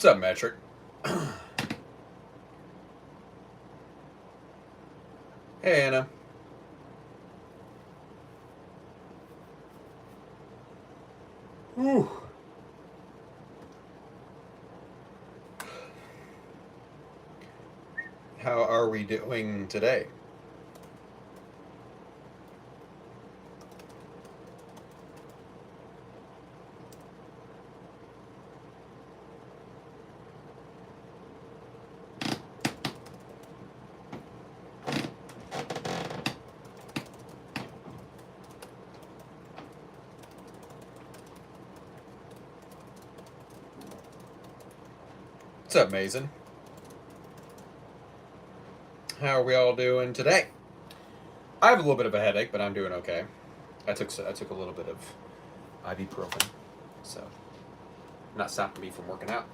What's up, Metric? Hey, Anna. Whew. How are we doing today? What's up, Mason? How are we all doing today? I have a little bit of a headache, but I'm doing okay. I took a little bit of ibuprofen, so not stopping me from working out.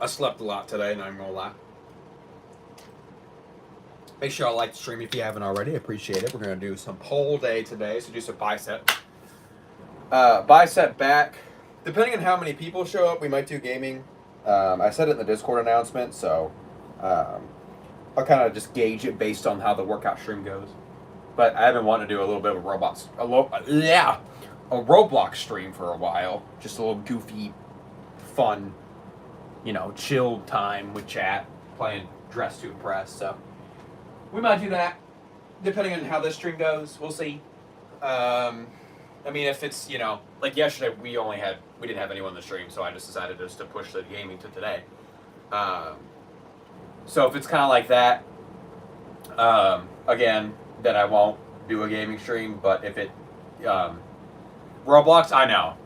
I slept a lot today, not even gonna lie. Make sure y'all like the stream if you haven't already. I appreciate it. We're gonna do some pole day today, so do some bicep. Bicep back. Depending on how many people show up, we might do gaming. I said it in the Discord announcement, so I'll kind of just gauge it based on how the workout stream goes. But I have been wanting to do a little bit of a Roblox stream for a while. Just a little goofy, fun, chill time with chat, playing Dress to Impress. So we might do that, depending on how this stream goes. We'll see. I mean, if it's, like yesterday, we didn't have anyone in the stream, so I just decided just to push the gaming to today. So if it's kind of like that, again, then I won't do a gaming stream. But if it, Roblox, I know.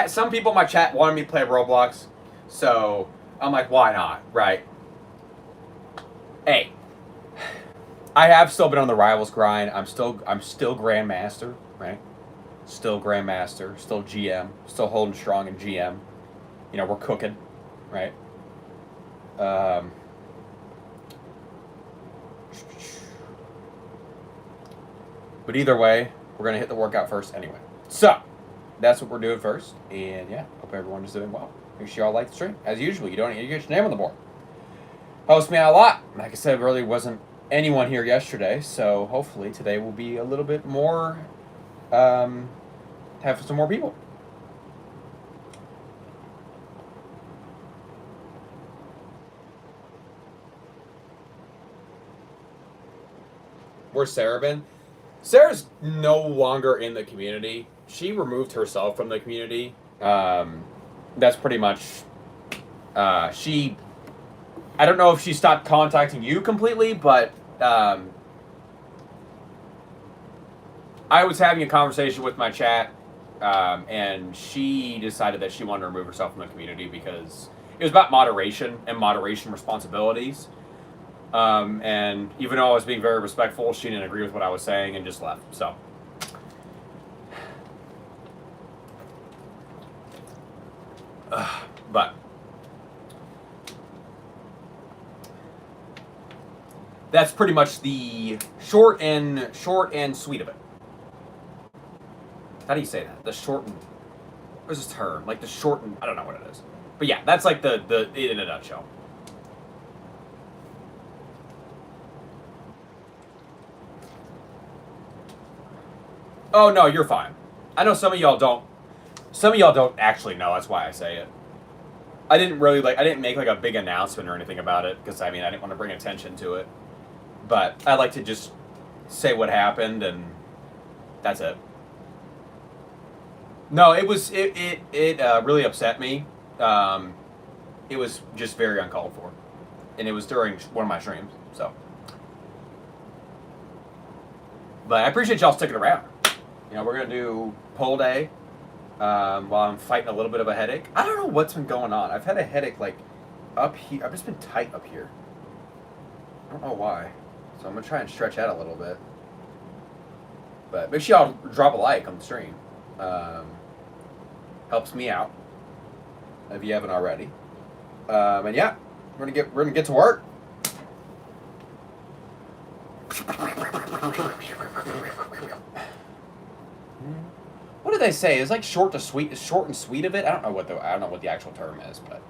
Some people in my chat wanted me to play Roblox, so I'm like, why not, right? Hey, I have still been on the Rivals grind. I'm still Grandmaster, right? Still Grandmaster, still GM, still holding strong in GM. We're cooking, right? But either way, we're going to hit the workout first anyway. So, that's what we're doing first. And yeah, hope everyone is doing well. Make sure y'all like the stream. As usual, you get your name on the board. Helps me out a lot. Like I said, really wasn't anyone here yesterday. So, hopefully today will be a little bit more, have some more people. Where's Sarah been? Sarah's no longer in the community. She removed herself from the community. That's pretty much. I don't know if she stopped contacting you completely, but I was having a conversation with my chat, and she decided that she wanted to remove herself from the community because it was about moderation and moderation responsibilities. And even though I was being very respectful, she didn't agree with what I was saying and just left. So, but that's pretty much the short and sweet of it. How do you say that? The short and what's this term? Like the short and I don't know what it is. But yeah, that's like the in a nutshell. Oh no, you're fine. I know some of y'all don't. Some of y'all don't actually know. That's why I say it. I didn't make like a big announcement or anything about it because I didn't want to bring attention to it. But I like to just say what happened and that's it. No, it really upset me. It was just very uncalled for, and it was during one of my streams. So, but I appreciate y'all sticking around. We're gonna do poll day while I'm fighting a little bit of a headache. I don't know what's been going on. I've had a headache like up here. I've just been tight up here. I don't know why. So I'm gonna try and stretch out a little bit. But make sure y'all drop a like on the stream. Helps me out if you haven't already. And yeah, we're gonna get to work. What what they say. It's like short to sweet, short and sweet of it. I don't know what the actual term is, but.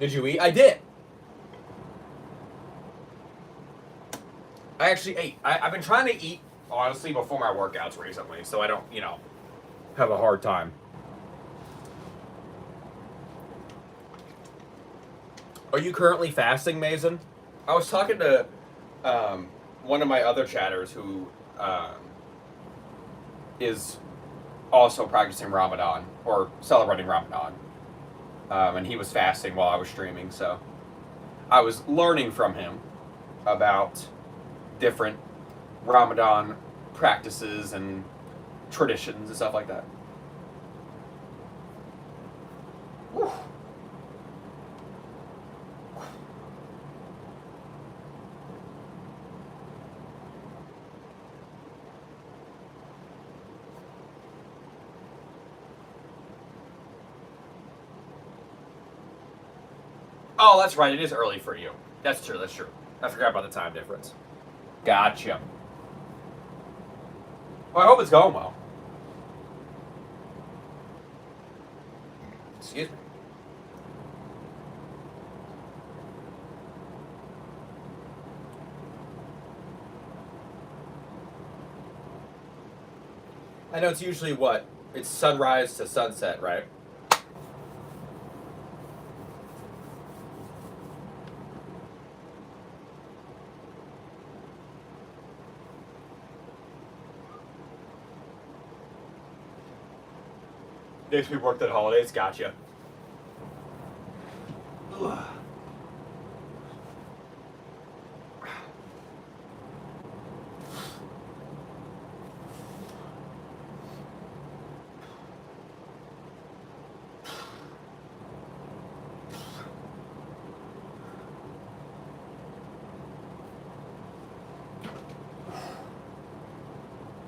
Did you eat? I did. I actually ate. I've been trying to eat, honestly, before my workouts recently, so I don't, have a hard time. Are you currently fasting, Mason? I was talking to one of my other chatters who is also practicing Ramadan, or celebrating Ramadan. And he was fasting while I was streaming, so I was learning from him about different Ramadan practices and traditions and stuff like that. Whew. Oh, that's right. It is early for you. That's true. That's true. I forgot about the time difference. Gotcha. Well, I hope it's going well. Excuse me. I know it's usually what? It's sunrise to sunset, right? Days we worked at holidays, gotcha. Ugh.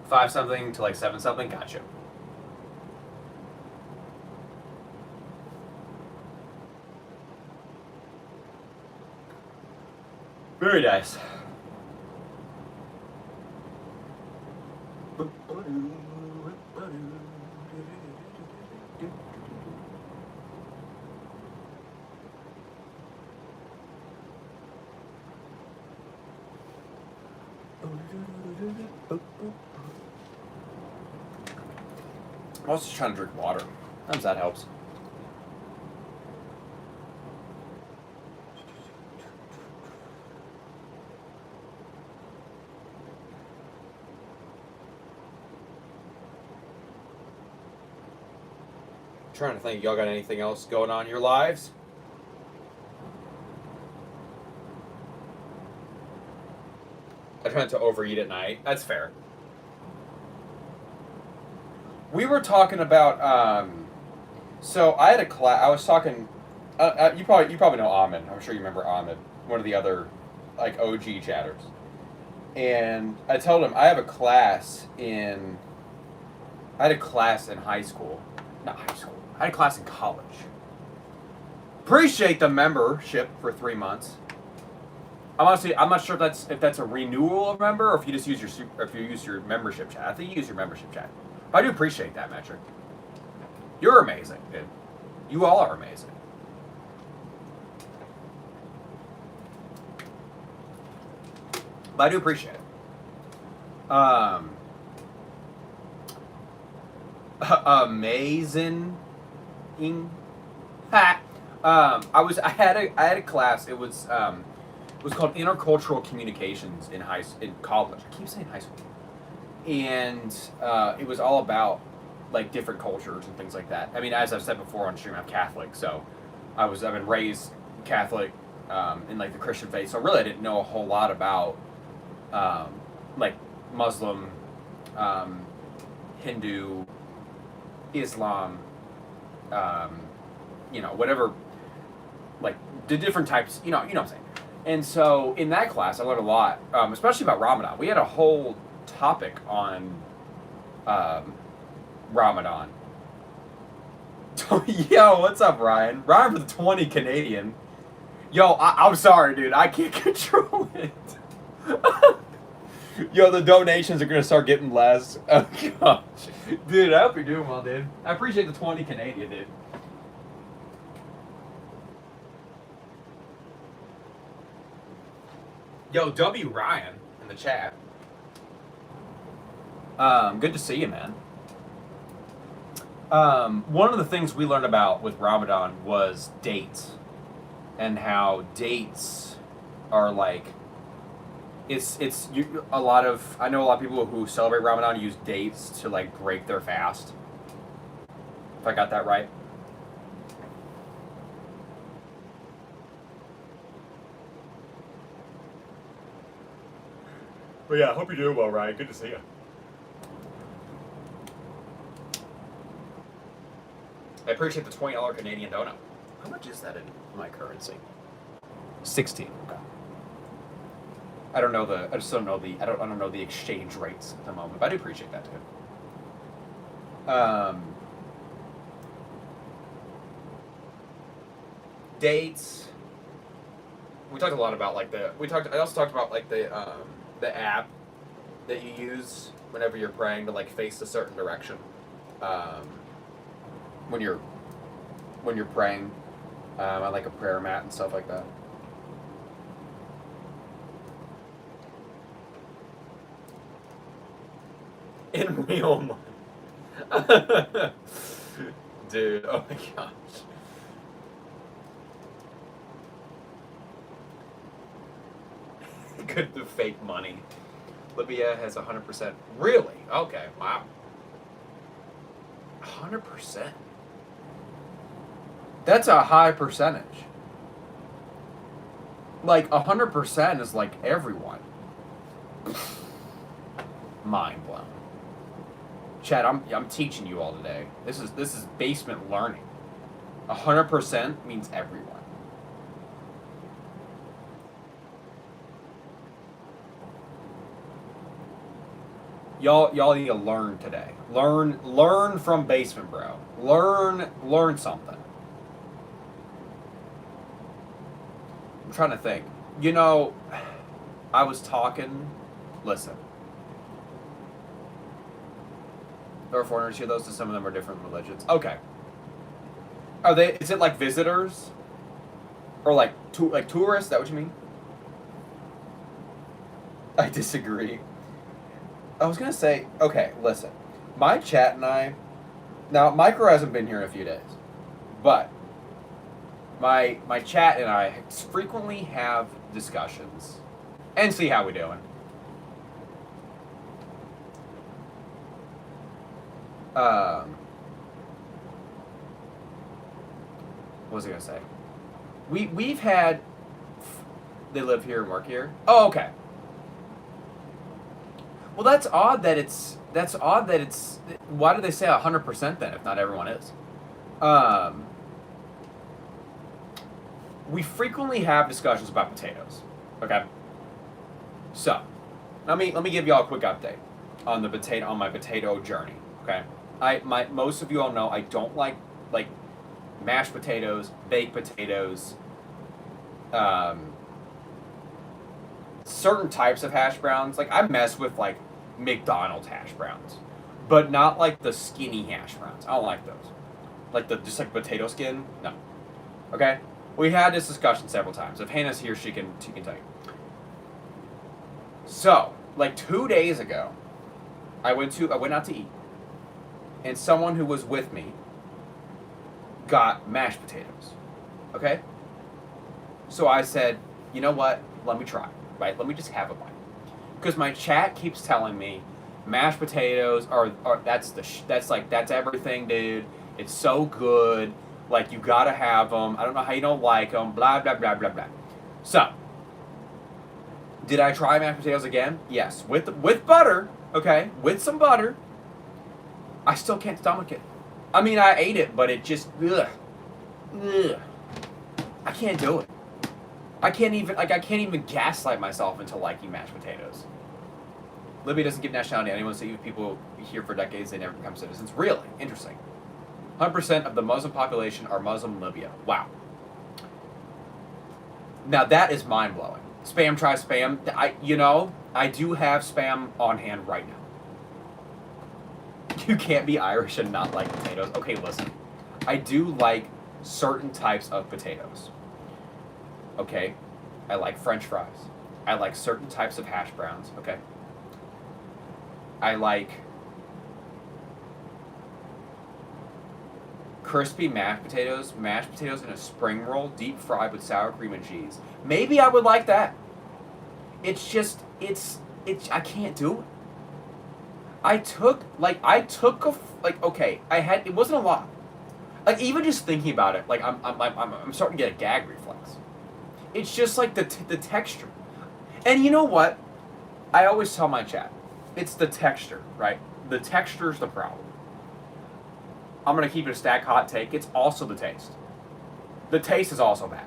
Five something to like 7 something, gotcha. Very nice. I was just trying to drink water. Sometimes that helps. Trying to think, y'all got anything else going on in your lives? I try not to overeat at night. That's fair. We were talking about. So I had a class. I was talking. You probably know Ahmed. I'm sure you remember Ahmed, one of the other like OG chatters. And I told him I have a class in. I had a class in high school, not high school. I had a class in college. Appreciate the membership for 3 months. I'm not sure if that's a renewal of member or if you just use your membership chat. I think you use your membership chat. I do appreciate that, Metric. You're amazing, dude. You all are amazing. But I do appreciate it. Amazing. Ha. I had a class. It was called Intercultural Communications in college. I keep saying high school. And it was all about like different cultures and things like that. I mean, as I've said before on stream, I'm Catholic, so I've been raised Catholic in like the Christian faith. So really, I didn't know a whole lot about like Muslim, Hindu, Islam, whatever, like the different types. You know what I'm saying. And so in that class, I learned a lot, especially about Ramadan. We had a whole topic on Ramadan. Yo, what's up, Ryan? Ryan for the 20 Canadian. Yo, I'm sorry, dude. I can't control it. Yo, the donations are gonna start getting less. Oh gosh, dude, I hope you're doing well, dude. I appreciate the 20 Canadian, dude. Yo, W Ryan in the chat. Good to see you, man. One of the things we learned about with Ramadan was dates, and how dates are like, a lot of, I know a lot of people who celebrate Ramadan use dates to like break their fast. If I got that right. But yeah, I hope you're doing well, Ryan. Good to see you. I appreciate the $20 Canadian donut. How much is that in my currency? 16. Okay. I don't know I just don't know I don't know the exchange rates at the moment, but I do appreciate that too. Dates. We talked a lot about like I also talked about like the app that you use whenever you're praying to like face a certain direction. When you're praying on like a prayer mat and stuff like that. In real money. Dude, oh my gosh. Good to fake money. Libya has 100%. Really? Okay, wow. 100%. That's a high percentage. Like 100% is like everyone. Mind blown. Chad, I'm teaching you all today. This is basement learning. 100% means everyone. Y'all need to learn today. Learn from Basement Bro. Learn something. I'm trying to think. You know, I was talking. Listen. There are foreigners here, though, so some of them are different religions. Okay. Are they? Is it like visitors, or like tourists? Is that what you mean? I disagree. I was gonna say, okay, listen. My chat and I, now Micro hasn't been here in a few days, but my chat and I frequently have discussions and see how we're doing. What was I gonna say? We've had. They live here and work here. Oh, okay. Well, that's odd that it's. Why do they say 100% then if not everyone is? We frequently have discussions about potatoes. Okay. So, let me give y'all a quick update on my potato journey. Okay. Most of you all know I don't like mashed potatoes, baked potatoes, certain types of hash browns. Like I mess with like McDonald's hash browns, but not like the skinny hash browns. I don't like those. Like just like potato skin. No. Okay. We had this discussion several times. If Hannah's here, she can tell you. So like 2 days ago, I went out to eat, and someone who was with me got mashed potatoes. Okay? So I said, you know what? Let me try. Right? Let me just have a bite. Because my chat keeps telling me mashed potatoes are that's everything, dude. It's so good. Like you gotta have them. I don't know how you don't like them. Blah blah blah blah blah. So, did I try mashed potatoes again? Yes, with butter. Okay, with some butter. I still can't stomach it. I mean, I ate it, but it just ugh. I can't do it. I can't even gaslight myself into liking mashed potatoes. Libya doesn't give nationality to anyone, so even people here for decades, they never become citizens. Really? Interesting. 100% of the Muslim population are Muslim in Libya. Wow. Now that is mind-blowing. Spam tries spam. I do have Spam on hand right now. You can't be Irish and not like potatoes. Okay, listen. I do like certain types of potatoes. Okay? I like French fries. I like certain types of hash browns. Okay? I like crispy mashed potatoes in a spring roll, deep fried with sour cream and cheese. Maybe I would like that. It's just, I can't do it. I took okay, it wasn't a lot. Like, even just thinking about it, like, I'm starting to get a gag reflex. It's just like the texture. And you know what? I always tell my chat, it's the texture, right? The texture's the problem. I'm gonna keep it a stack hot take. It's also the taste. The taste is also bad.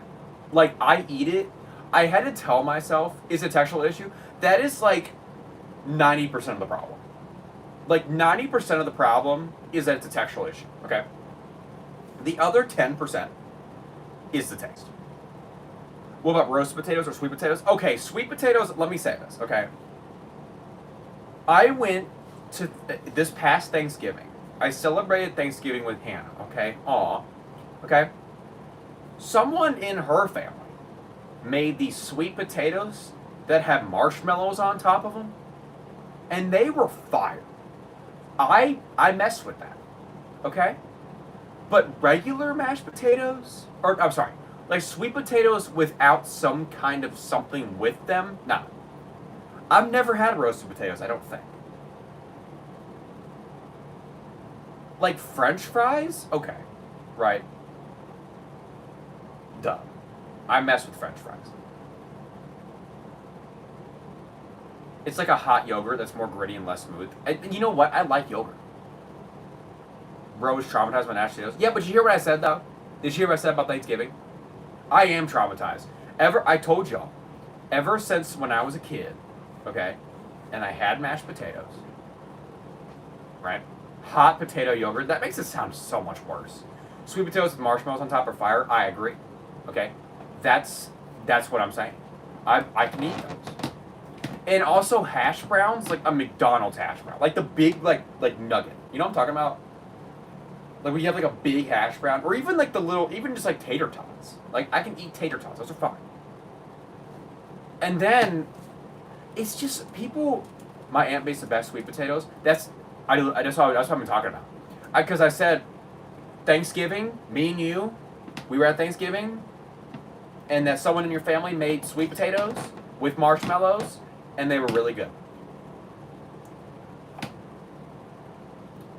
Like, I eat it. I had to tell myself it's a textural issue. That is like 90% of the problem. Like 90% of the problem is that it's a textural issue. Okay. The other 10% is the taste. What about roasted potatoes or sweet potatoes? Okay, sweet potatoes. Let me say this. Okay. I went to this past Thanksgiving. I celebrated Thanksgiving with Hannah, okay? Aw. Okay? Someone in her family made these sweet potatoes that have marshmallows on top of them, and they were fire. I messed with that, okay? But regular mashed potatoes, or I'm sorry, like sweet potatoes without some kind of something with them, nah. I've never had roasted potatoes, I don't think. Like French fries? Okay. Right. Duh. I mess with French fries. It's like a hot yogurt that's more gritty and less smooth. And you know what? I like yogurt. Bro was traumatized by mashed potatoes. Yeah, but you hear what I said, though? Did you hear what I said about Thanksgiving? I am traumatized. I told y'all, ever since when I was a kid, okay, and I had mashed potatoes, right? Hot potato yogurt, that makes it sound so much worse. Sweet potatoes with marshmallows on top are fire, I agree. Okay? That's what I'm saying. I can eat those. And also hash browns, like a McDonald's hash brown. Like the big, like nugget. You know what I'm talking about? Like when you have like a big hash brown, or even like the little, even just like tater tots. Like I can eat tater tots, those are fine. And then, it's just, people, my aunt makes the best sweet potatoes. That's what I've been talking about. Because I said, Thanksgiving, me and you, we were at Thanksgiving, and that someone in your family made sweet potatoes with marshmallows, and they were really good.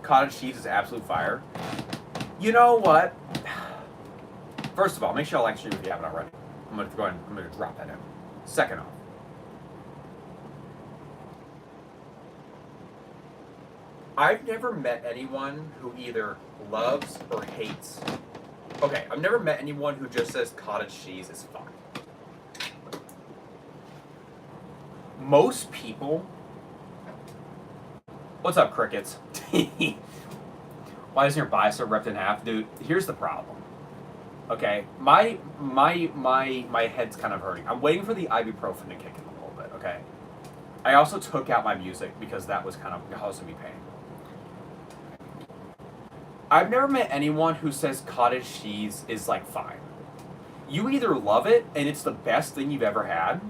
Cottage cheese is absolute fire. You know what? First of all, make sure you like stream if you haven't already. I'm going to go ahead and I'm going to drop that in. Second off, I've never met anyone who either loves or hates. Okay, I've never met anyone who just says cottage cheese is fine. Most people. What's up, crickets? Why isn't your bicep ripped in half, dude? Here's the problem. Okay, my head's kind of hurting. I'm waiting for the ibuprofen to kick in a little bit. Okay. I also took out my music because that was kind of causing me pain. I've never met anyone who says cottage cheese is like fine. You either love it and it's the best thing you've ever had,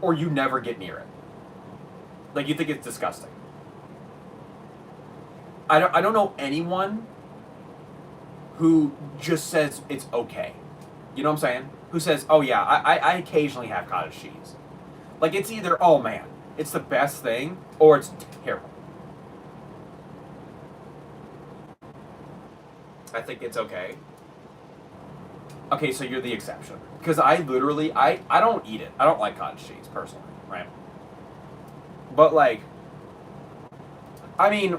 or you never get near it. Like you think it's disgusting. I don't know anyone who just says it's okay. You know what I'm saying? Who says, oh yeah, I occasionally have cottage cheese. Like it's either, oh man, it's the best thing, or it's terrible. I think it's okay. Okay, so you're the exception. Because I literally, I don't eat it. I don't like cottage cheese, personally, right? But like, I mean,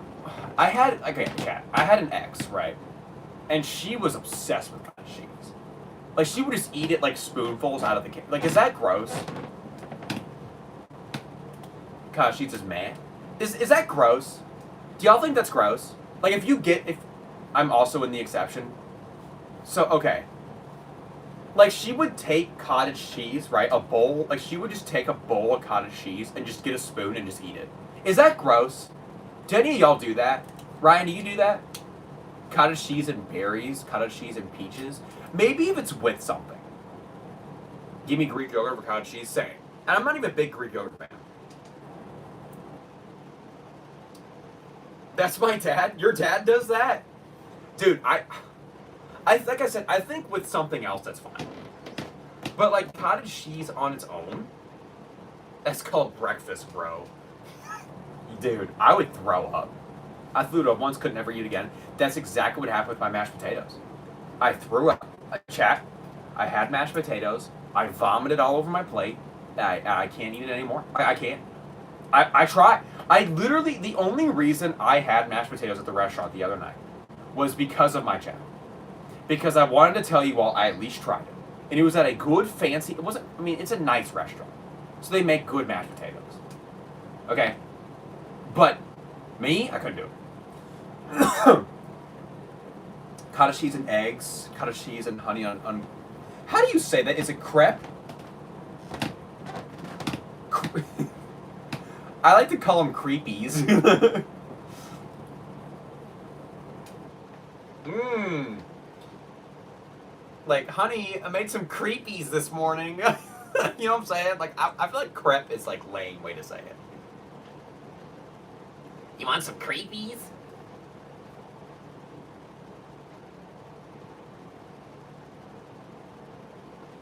I had an ex, right? And she was obsessed with cottage cheese. Like, she would just eat it like spoonfuls out of the cake. Like, is that gross? Cottage cheese is meh. Is that gross? Do y'all think that's gross? Like, if I'm also in the exception. So, okay. Like, she would take cottage cheese, right? A bowl. Like, she would just take a bowl of cottage cheese and just get a spoon and just eat it. Is that gross? Do any of y'all do that? Ryan, do you do that? Cottage cheese and berries, cottage cheese and peaches. Maybe if it's with something. Give me Greek yogurt over cottage cheese, same. And I'm not even a big Greek yogurt fan. That's my dad? Your dad does that? Dude, like I said, I think with something else that's fine. But like cottage cheese on its own, that's called breakfast, bro. Dude, I would throw up. I threw it up once, could never eat again. That's exactly what happened with my mashed potatoes. I threw up. I had mashed potatoes. I vomited all over my plate. I can't eat it anymore. I can't. I tried. I literally, the only reason I had mashed potatoes at the restaurant the other night was because of my chat. Because I wanted to tell you all I at least tried it. And it was at a good, fancy, it wasn't, I mean, it's a nice restaurant. So they make good mashed potatoes. Okay? But me, I couldn't do it. Cottage cheese and eggs, cottage cheese and honey on how do you say that? Is it crepe? I like to call them creepies. Mmm. Like, honey, I made some creepies this morning. You know what I'm saying? Like, I feel like crepe is like lame way to say it. You want some creepies?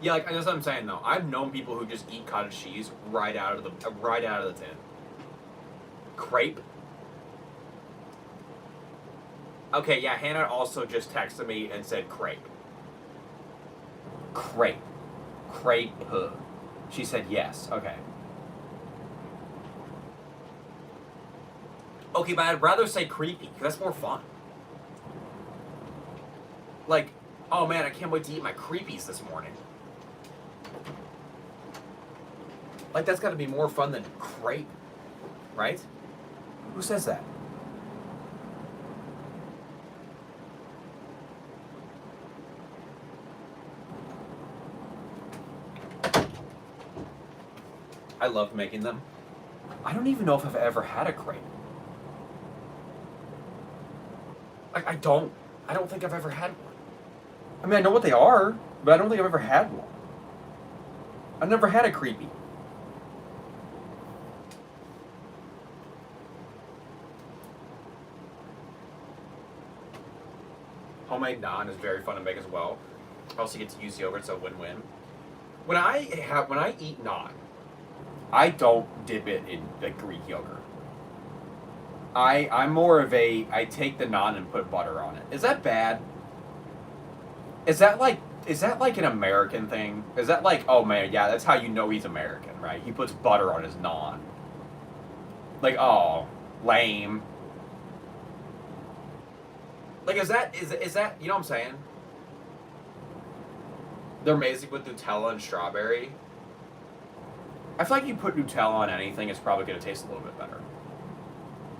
Yeah, like that's what I'm saying though. I've known people who just eat cottage cheese right out of the tin. Crepe. Okay, yeah. Hannah also just texted me and said crepe. Crepe. Crepe. She said yes. Okay. Okay, but I'd rather say creepy because that's more fun. Like, oh man, I can't wait to eat my creepies this morning. Like, that's got to be more fun than crepe, right? Who says that? I love making them. I don't even know if I've ever had a crepe. Like, I don't think I've ever had one. I mean, I know what they are, but I don't think I've ever had one. I've never had a creepy. Homemade naan is very fun to make as well. I also get to use yogurt, so win-win. When I eat naan, I don't dip it in like Greek yogurt. I'm more of I take the naan and put butter on it. Is that bad? Is that like an American thing? Is that like, oh man, yeah, that's how you know he's American, right? He puts butter on his naan. Like, oh, lame. Like, is that, you know what I'm saying? They're amazing with Nutella and strawberry. I feel like you put Nutella on anything, it's probably going to taste a little bit better.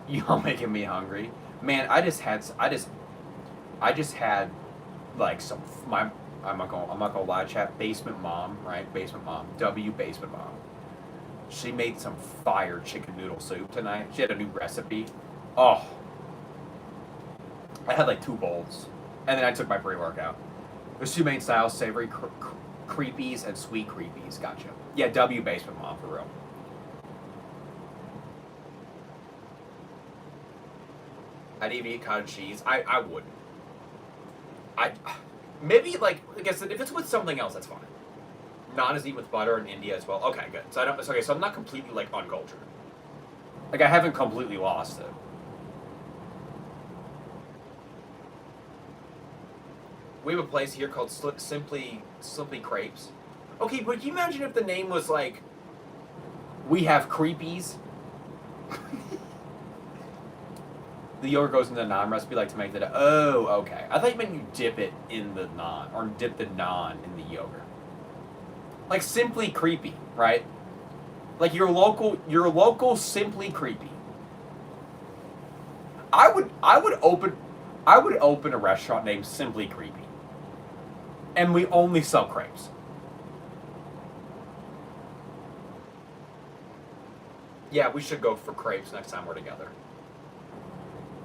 Y'all making me hungry. Man, I just had like some, I'm not gonna lie, chat, basement mom, right? Basement mom, basement mom. She made some fire chicken noodle soup tonight. She had a new recipe. Oh. I had like 2 bowls, and then I took my pre-workout. There's 2 main styles: savory creepies and sweet creepies. Gotcha. Yeah, basement mom for real. I'd even eat cottage cheese. I wouldn't. Maybe like I said, if it's with something else, that's fine. Naan is eaten with butter in India as well. Okay, good. So so I'm not completely like uncultured. Like I haven't completely lost it. We have a place here called Simply Crepes. Okay, but can you imagine if the name was like, we have creepies? The yogurt goes into the naan recipe like to make that. Oh, okay. I thought you meant you dip it in the naan, or dip the naan in the yogurt. Like Simply Creepy, right? Like your local Simply Creepy. I would open a restaurant named Simply Creepy. and we only sell crepes. Yeah, we should go for crepes next time we're together.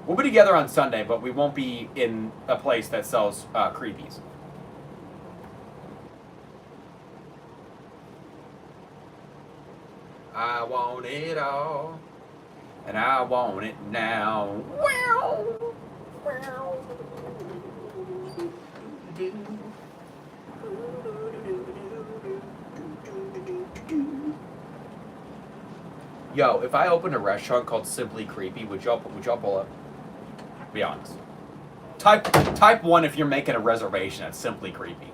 We'll be together on Sunday, but we won't be in a place that sells creepies. I want it all, and I want it now. Wow. Wow. Yo, if I opened a restaurant called Simply Creepy, would y'all pull up? Be honest. Type 1 if you're making a reservation at Simply Creepy.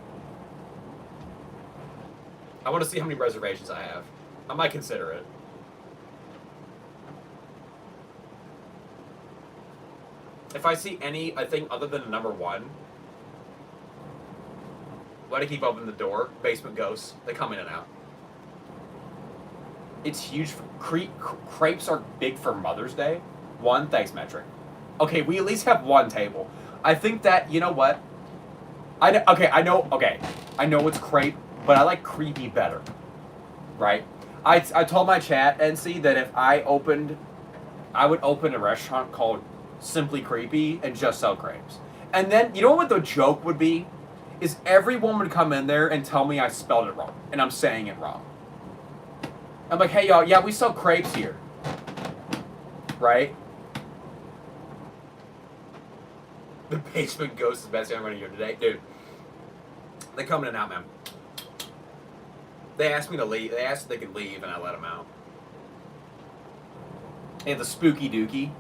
I want to see how many reservations I have. I might consider it. If I see anything other than number 1, why do I keep opening the door? Basement ghosts. They come in and out. It's huge. Crepes are big for Mother's Day. 1, thanks, Metric. Okay, we at least have 1 table. I think that, you know what? I know it's crepe, but I like creepy better. Right? I told my chat, NC, that if I would open a restaurant called Simply Creepy and just sell crepes. And then, you know what the joke would be? Is everyone would come in there and tell me I spelled it wrong, and I'm saying it wrong. I'm like, hey y'all, yeah, we sell crepes here. Right? The basement ghost is the best thing I'm going to hear today. Dude, they come in and out, man. They asked me to leave. They asked if they could leave, and I let them out. And the Spooky Dookie.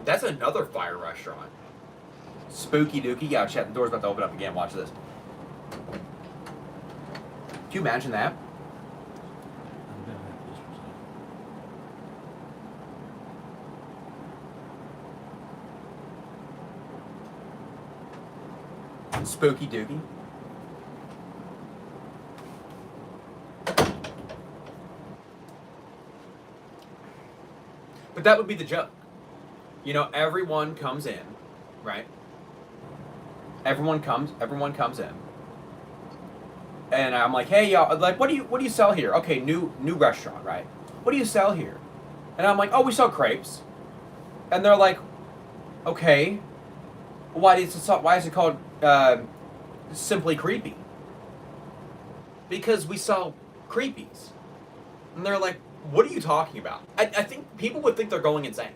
That's another fire restaurant. Spooky Dookie. Yeah, chat. The door's about to open up again. Watch this. Can you imagine that? Spooky Dookie. But that would be the joke. You know, everyone comes in, right? Everyone comes in. And I'm like, hey y'all, like, what do you sell here? Okay, new restaurant, right? What do you sell here? And I'm like, oh, we sell crepes. And they're like, okay, why is it called Simply Creepy? Because we sell creepies. And they're like, what are you talking about? I think people would think they're going insane.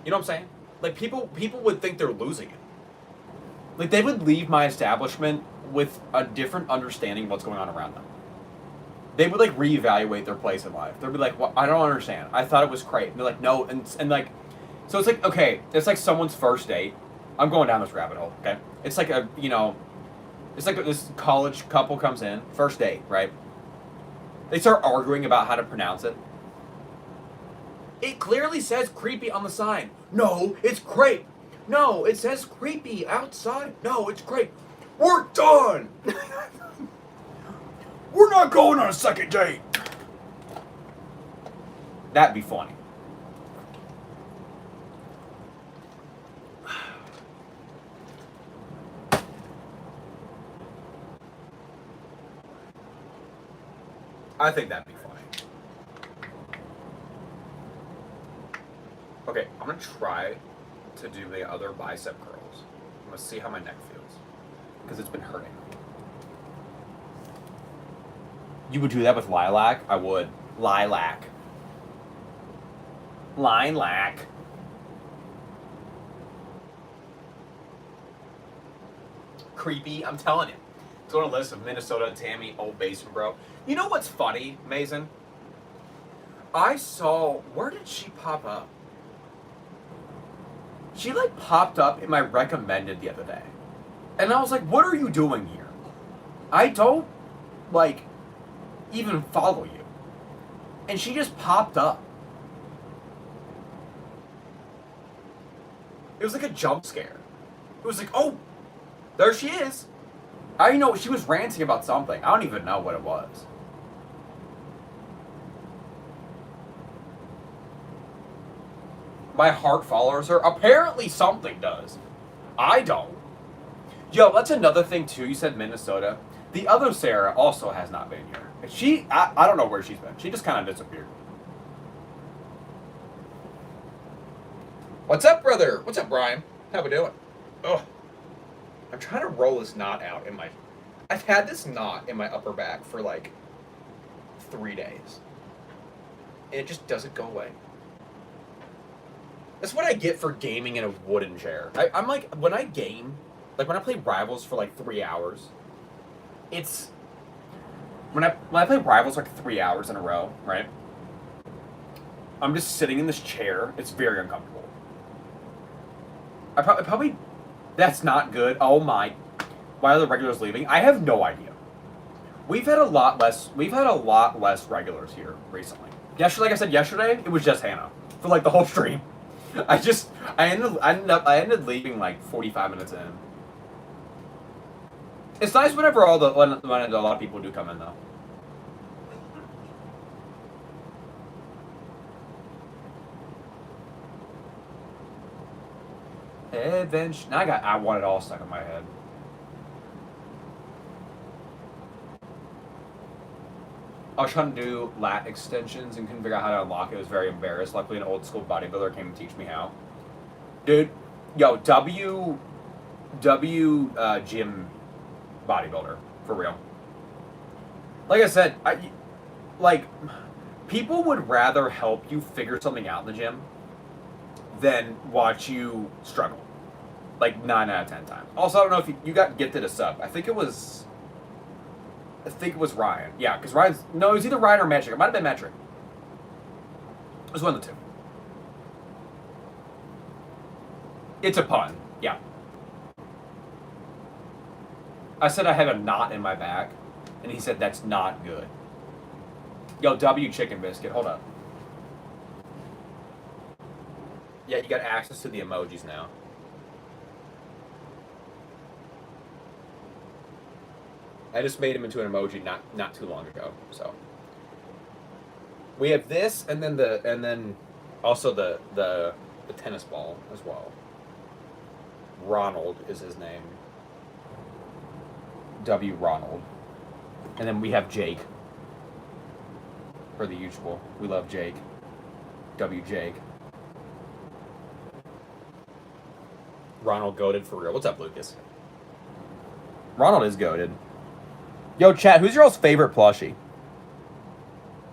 You know what I'm saying? Like, people would think they're losing it. Like, they would leave my establishment with a different understanding of what's going on around them. They would, like, reevaluate their place in life. They'd be like, well, I don't understand. I thought it was crepe. And they're like, no. And like, so it's like, okay, it's like someone's first date. I'm going down this rabbit hole, okay? It's like it's like this college couple comes in, first date, right? They start arguing about how to pronounce it. It clearly says creepy on the sign. No, it's crepe. No, it says creepy outside. No, it's crepe. We're done. We're not going on a second date. That'd be funny. I think that'd be funny. Okay, I'm gonna try to do the other bicep curls. I'm gonna see how my neck feels, because it's been hurting. You would do that with lilac? I would. Lilac. Lilac. Creepy, I'm telling you. It's on a list of Minnesota, Tammy, Old Basin, bro. You know what's funny, Mason? I saw, where did she pop up? She, like, popped up in my recommended the other day. And I was like, what are you doing here? I don't, like, even follow you. And she just popped up. It was like a jump scare. It was like, oh, there she is. I know, she was ranting about something. I don't even know what it was. My heart follows her. Apparently something does. I don't. Yo, that's another thing too. You said Minnesota. The other Sarah also has not been here. I don't know where she's been. She just kind of disappeared. What's up, brother? What's up, Brian? How we doing? Oh, I'm trying to roll this knot out in my... I've had this knot in my upper back for like 3 days. And it just doesn't go away. That's what I get for gaming in a wooden chair. I'm like, when I game, like when I play Rivals for like 3 hours, it's... When I play Rivals like 3 hours in a row, right? I'm just sitting in this chair. It's very uncomfortable. I probably... That's not good. Oh my... Why are the regulars leaving? I have no idea. We've had a lot less regulars here recently. Yesterday, like I said yesterday, it was just Hannah for like the whole stream. I ended leaving like 45 minutes in. It's nice whenever when a lot of people do come in though. Eventually, now I want it all stuck in my head. I was trying to do lat extensions and couldn't figure out how to unlock it. I was very embarrassed. Luckily, an old school bodybuilder came to teach me how. Dude, yo, gym bodybuilder, for real. Like I said, people would rather help you figure something out in the gym than watch you struggle. Like 9 out of 10 times. Also, I don't know if you got gifted a sub. I think it was Ryan. Yeah, because it was either Ryan or Metric. It might have been Metric. It was one of the two. It's a pun. Yeah. I said I had a knot in my back, and he said that's not good. Yo, W Chicken Biscuit, hold up. Yeah, you got access to the emojis now. I just made him into an emoji not too long ago. So we have this, and then also the tennis ball as well. Ronald is his name. W Ronald, and then we have Jake. For the usual, we love Jake. W Jake. Ronald goated for real. What's up, Lucas? Ronald is goated. Yo, chat, who's your all's favorite plushie?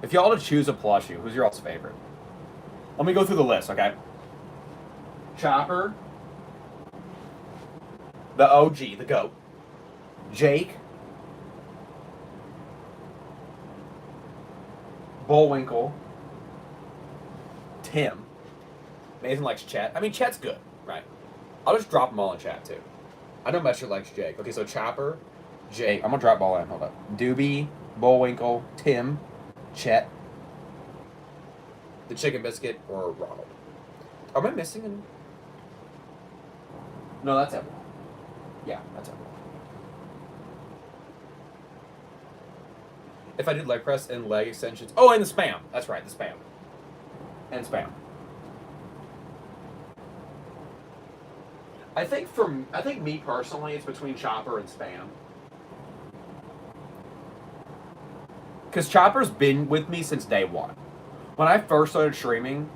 If y'all to choose a plushie, who's your all's favorite? Let me go through the list, okay? Chopper. The OG, the GOAT. Jake. Bullwinkle. Tim. Nathan likes Chat. I mean, Chat's good, right? I'll just drop them all in chat, too. I know Mesher likes Jake. Okay, so Chopper, Jake. I'm going to drop ball in. Hold up. Doobie, Bullwinkle, Tim, Chet, the Chicken Biscuit, or Ronald. Am I missing any? No, that's everyone. Yeah, that's everyone. If I did leg press and leg extensions. Oh, and the spam. That's right, the spam. And spam. I think me personally, it's between Chopper and spam. Because Chopper's been with me since day one. When I first started streaming,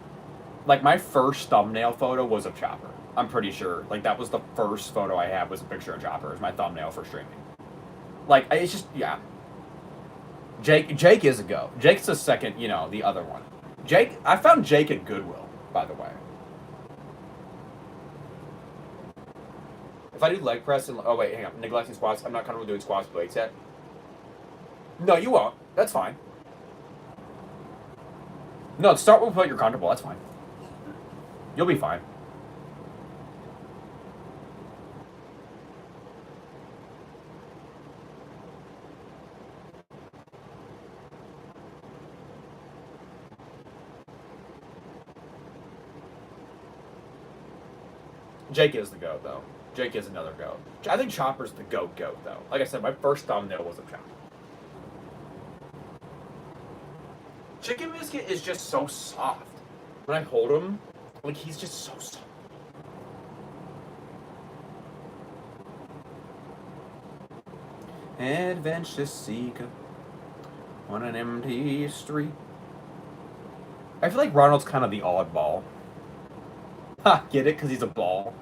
like my first thumbnail photo was of Chopper. I'm pretty sure. Like that was the first photo I had was a picture of Chopper as my thumbnail for streaming. Like it's just, yeah. Jake is a go. Jake's the second, the other one. I found Jake at Goodwill, by the way. If I do leg press and... Oh, wait, hang on. Neglecting squats. I'm not comfortable doing squats with weights yet. No, you won't. That's fine. No, start with what you're comfortable. That's fine. You'll be fine. Jake is the GOAT, though. Jake is another GOAT. I think Chopper's the GOAT, though. Like I said, my first thumbnail was of Chopper. Chicken Biscuit is just so soft. When I hold him, Like, he's just so soft. Adventure seeker on an empty street. I feel like Ronald's kind of the oddball. Ha, get it? Because he's a ball.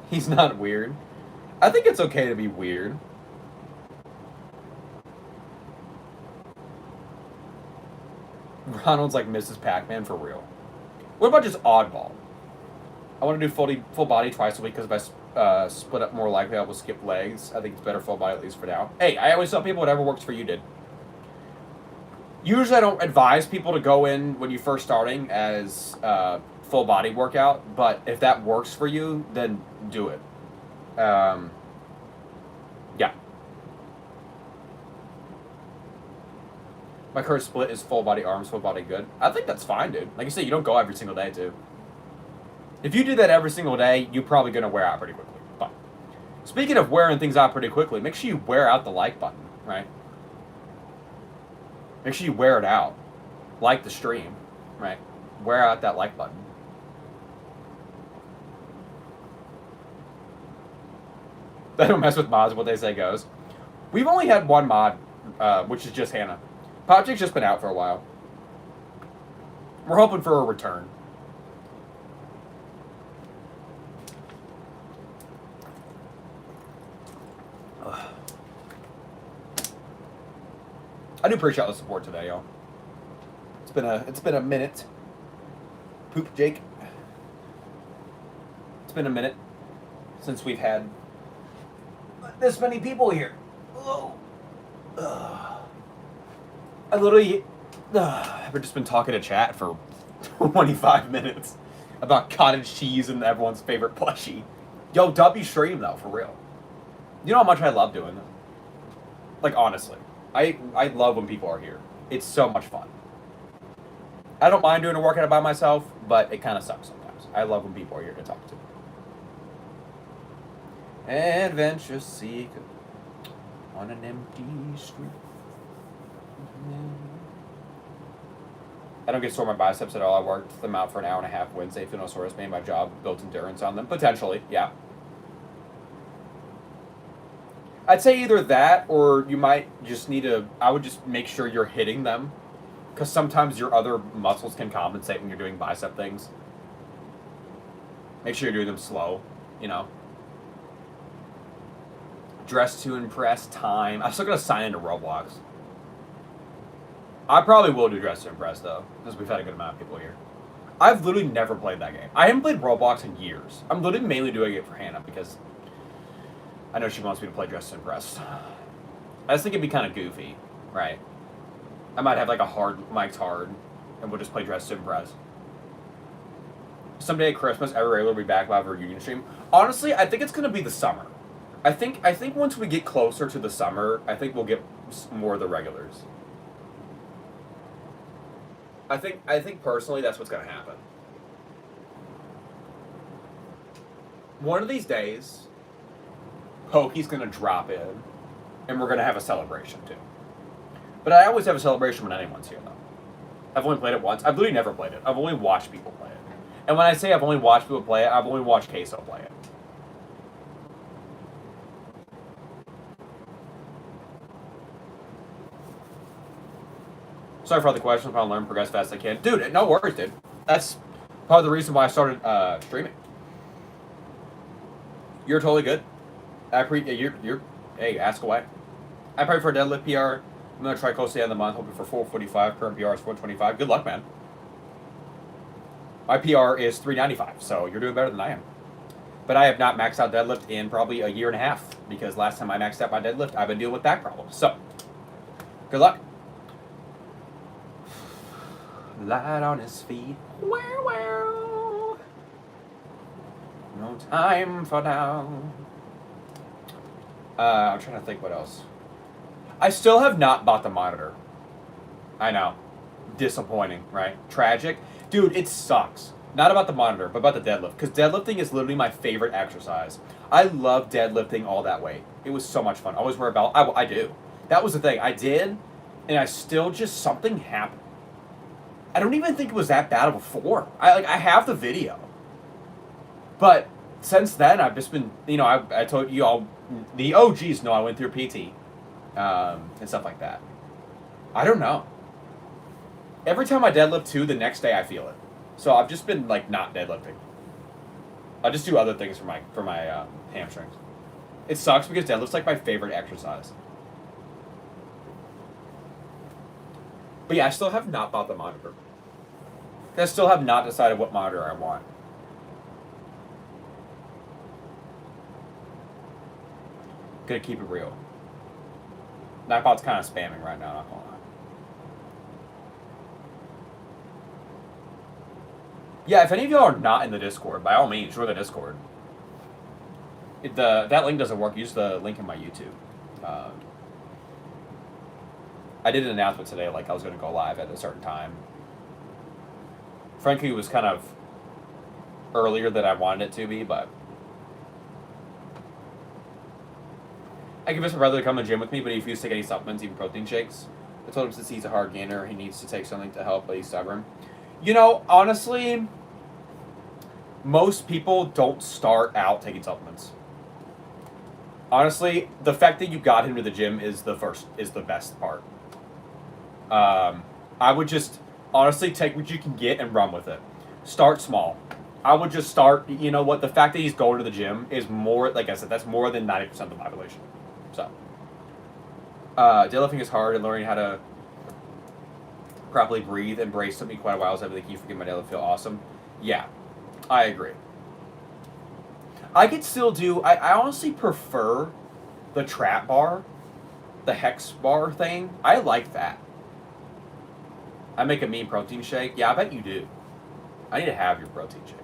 He's not weird. I think it's okay to be weird. Ronald's like Mrs. Pac-Man for real. What about just oddball? I want to do full body twice a week because if I split up, more likely I will skip legs. I think it's better full body at least for now. Hey, I always tell people whatever works for you, dude. Usually I don't advise people to go in when you're first starting as full body workout, but if that works for you, then do it. Yeah. My current split is full body arms, full body good. I think that's fine, dude. Like you said, you don't go every single day, too. If you do that every single day, you're probably going to wear out pretty quickly. But speaking of wearing things out pretty quickly, make sure you wear out the like button, right? Make sure you wear it out. Like the stream, right? Wear out that like button. They don't mess with mods, what they say goes. We've only had one mod, which is just Hannah. Popchick's just been out for a while. We're hoping for a return. I do appreciate the support today, y'all. It's been a minute. Poop Jake. It's been a minute since we've had this many people here. Oh. I literally have just been talking to chat for 25 minutes about cottage cheese and everyone's favorite plushie. Yo, W stream though, for real. You know how much I love doing this? Like, honestly. I love when people are here. It's so much fun. I don't mind doing a workout by myself, but it kind of sucks sometimes. I love when people are here to talk to. Adventure seeker on an empty street. I don't get sore my biceps at all. I worked them out for an hour and a half Wednesday. Feel no soreness. Made my job built endurance on them. Potentially, yeah. I'd say either that or you might just need to... I would just make sure you're hitting them. Because sometimes your other muscles can compensate when you're doing bicep things. Make sure you're doing them slow, you know. Dress to impress, time. I'm still going to sign into Roblox. I probably will do Dress to Impress, though, because we've had a good amount of people here. I've literally never played that game. I haven't played Roblox in years. I'm literally mainly doing it for Hannah, because I know she wants me to play Dress to Impress. I just think it'd be kind of goofy, right? I might have like a Mike's hard, and we'll just play Dress to Impress. Someday at Christmas, every regular will be back live reunion stream. Honestly, I think it's going to be the summer. I think once we get closer to the summer, I think we'll get more of the regulars. I think personally that's what's going to happen. One of these days, Pokey's going to drop in, and we're going to have a celebration too. But I always have a celebration when anyone's here, though. I've only played it once. I've literally never played it. I've only watched people play it. And when I say I've only watched people play it, I've only watched Queso play it. Sorry for all the questions. I'll learn, progress fast as I can. Dude, no worries, dude. That's part of the reason why I started streaming. You're totally good. Hey, ask away. I pray for a deadlift PR. I'm going to try close to the end of the month, hoping for 445. Current PR is 425. Good luck, man. My PR is 395, so you're doing better than I am. But I have not maxed out deadlift in probably a year and a half, because last time I maxed out my deadlift, I've been dealing with back problems. So, good luck. Light on his feet. Wow. No time for now. I'm trying to think what else. I still have not bought the monitor. I know. Disappointing, right? Tragic. Dude, it sucks. Not about the monitor, but about the deadlift. Because deadlifting is literally my favorite exercise. I love deadlifting all that weight. It was so much fun. I always wear a belt. I do. That was the thing. I did, and I still just, something happened. I don't even think it was that bad before. I have the video. But since then, I've just been, I told you all, the OGs know I went through PT and stuff like that. I don't know. Every time I deadlift too, the next day I feel it. So I've just been like not deadlifting. I just do other things for my hamstrings. It sucks because deadlift's like my favorite exercise. But yeah, I still have not bought the monitor. I still have not decided what monitor I want. Gonna keep it real. Nightbot's kind of spamming right now, not gonna lie. Yeah, if any of y'all are not in the Discord, by all means, join the Discord. That link doesn't work. Use the link in my YouTube. I did an announcement today, like I was going to go live at a certain time. Frankly, it was kind of earlier than I wanted it to be, but I convinced my brother to come to the gym with me, but he refused to take any supplements, even protein shakes. I told him since he's a hard gainer, he needs to take something to help, but he's stubborn. Honestly, most people don't start out taking supplements. Honestly, the fact that you got him to the gym is the best part. I would just honestly take what you can get and run with it. Start small. I would just start, the fact that he's going to the gym is more, like I said, that's more than 90% of the population. So, deadlifting is hard, and learning how to properly breathe and brace took me quite a while, so I think you forget my deadlift feel awesome. Yeah, I agree. I could still do, I honestly prefer the trap bar, the hex bar thing. I like that. I make a mean protein shake. Yeah, I bet you do. I need to have your protein shake.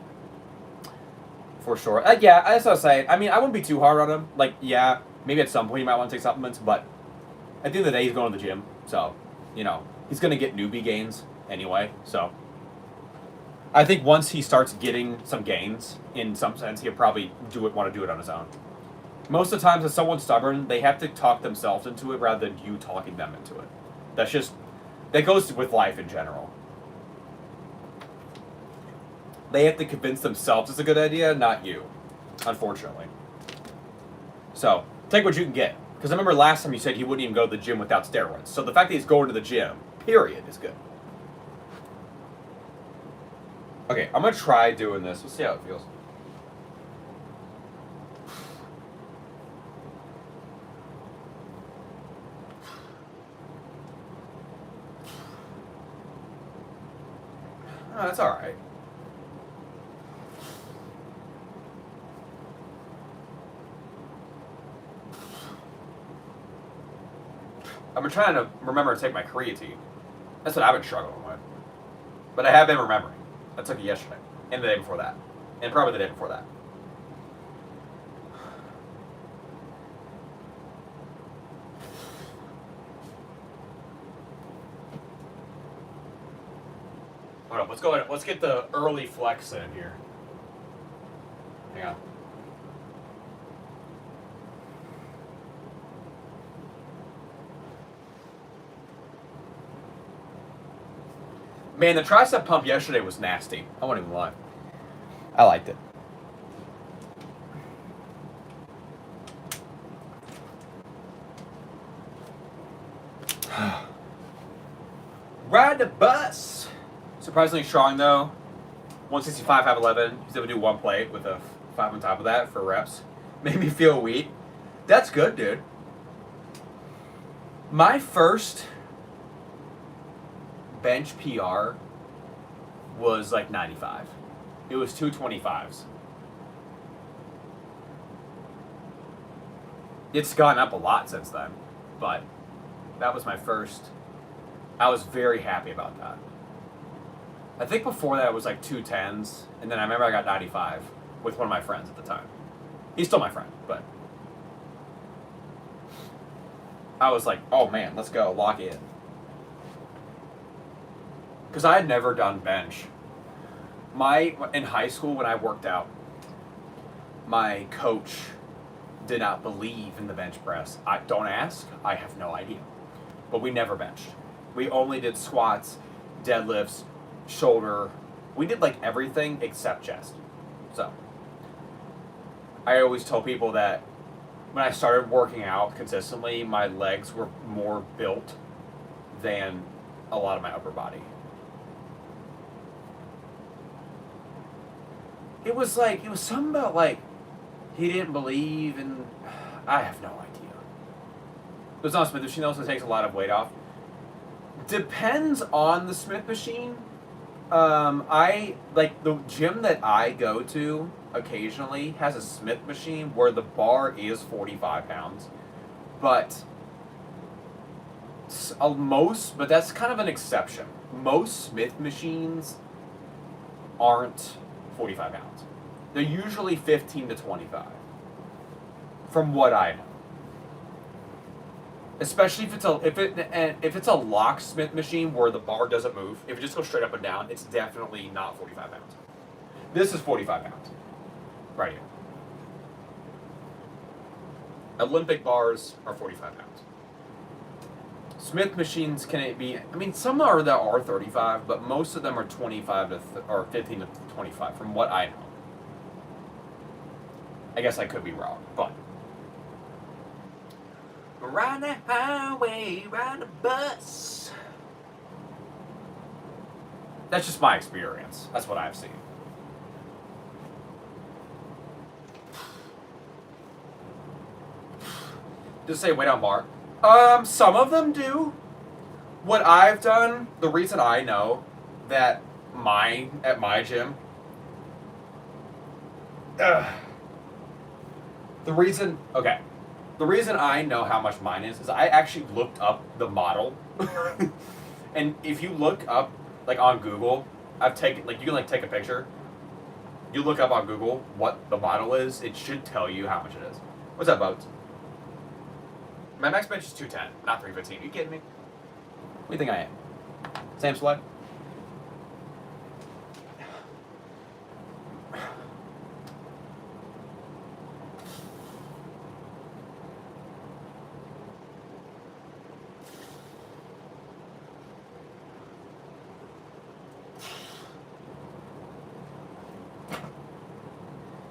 For sure. Yeah, that's what I was saying. I mean, I wouldn't be too hard on him. Like, yeah, maybe at some point you might want to take supplements, but at the end of the day, he's going to the gym. So, he's going to get newbie gains anyway. So, I think once he starts getting some gains, in some sense, he'll probably want to do it on his own. Most of the times, if someone's stubborn, they have to talk themselves into it rather than you talking them into it. That goes with life in general. They have to convince themselves it's a good idea, not you, unfortunately. So, take what you can get. Because I remember last time you said he wouldn't even go to the gym without steroids. So the fact that he's going to the gym, period, is good. Okay, I'm going to try doing this. We'll see how it feels. Oh, that's all right. I've been trying to remember to take my creatine. That's what I've been struggling with. But I have been remembering. I took it yesterday, and the day before that, and probably the day before that. Hold up, let's go ahead. Let's get the early flex in here. Hang on. Man, the tricep pump yesterday was nasty. I won't even lie. I liked it. Ride the bus. Surprisingly strong though. 165, 511. He's able to do one plate with a 5 on top of that for reps. Made me feel weak. That's good, dude. My first bench PR was like 95. It was 225s. It's gone up a lot since then, but that was my first. I was very happy about that. I think before that it was like 210s, and then I remember I got 95 with one of my friends at the time. He's still my friend, but I was like, oh man, let's go, lock in. Because I had never done bench. In high school when I worked out, my coach did not believe in the bench press. I don't ask. I have no idea. But we never benched. We only did squats, deadlifts, shoulder. We did like everything except chest. So I always tell people that when I started working out consistently, my legs were more built than a lot of my upper body. It was something about like, he didn't believe in, I have no idea. But it's not a Smith machine, also takes a lot of weight off. Depends on the Smith machine. I, like, the gym that I go to occasionally has a Smith machine where the bar is 45 pounds. But but that's kind of an exception. Most Smith machines aren't 45 pounds. They're usually 15 to 25. From what I know. Especially if it's a locksmith machine where the bar doesn't move. If it just goes straight up and down, it's definitely not 45 pounds. This is 45 pounds. Right here. Olympic bars are 45 pounds. Smith machines can be, I mean, some are that are 35, but most of them are 25 to or 15 to 25 from what I know. I guess I could be wrong, but ride the highway, ride the bus. That's just my experience. That's what I've seen. Does it say weight on bar? Some of them do. What I've done, the reason I know that at my gym, the reason I know how much mine is I actually looked up the model. And if you look up, like on Google, you can like take a picture. You look up on Google what the model is, it should tell you how much it is. What's up, Boats? My max bench is 210, not 315. Are you kidding me? What do you think I am? Sam Slug?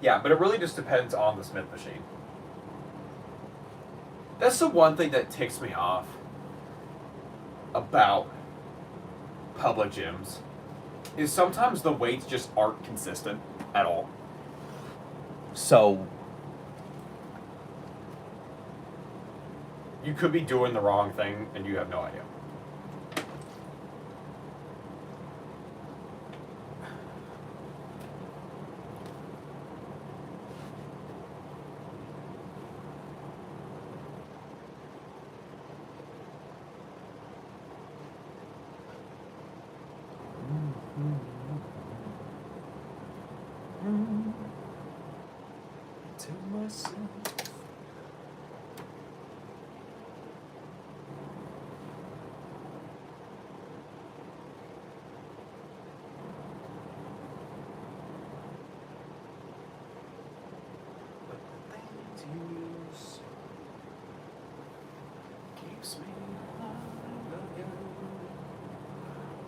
Yeah, but it really just depends on the Smith machine. That's the one thing that ticks me off about public gyms, is sometimes the weights just aren't consistent at all. So you could be doing the wrong thing and you have no idea. To myself. But the things you use keeps me alive again.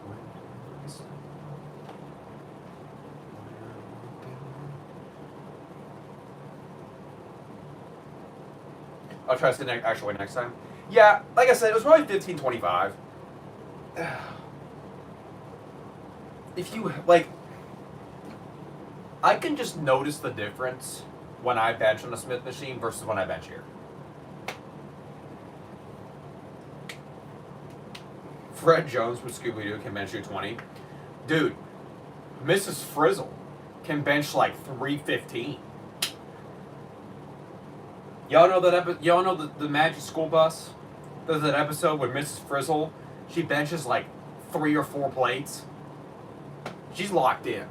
When I sleep. I'll try to sit actual weight next time. Yeah, like I said, it was probably 15-25. If you, like, I can just notice the difference when I bench on a Smith machine versus when I bench here. Fred Jones from Scooby-Doo can bench 220. Dude, Mrs. Frizzle can bench like 315. Y'all know that y'all know the Magic School Bus? There's that episode where Mrs. Frizzle, she benches like 3 or 4 plates. She's locked in.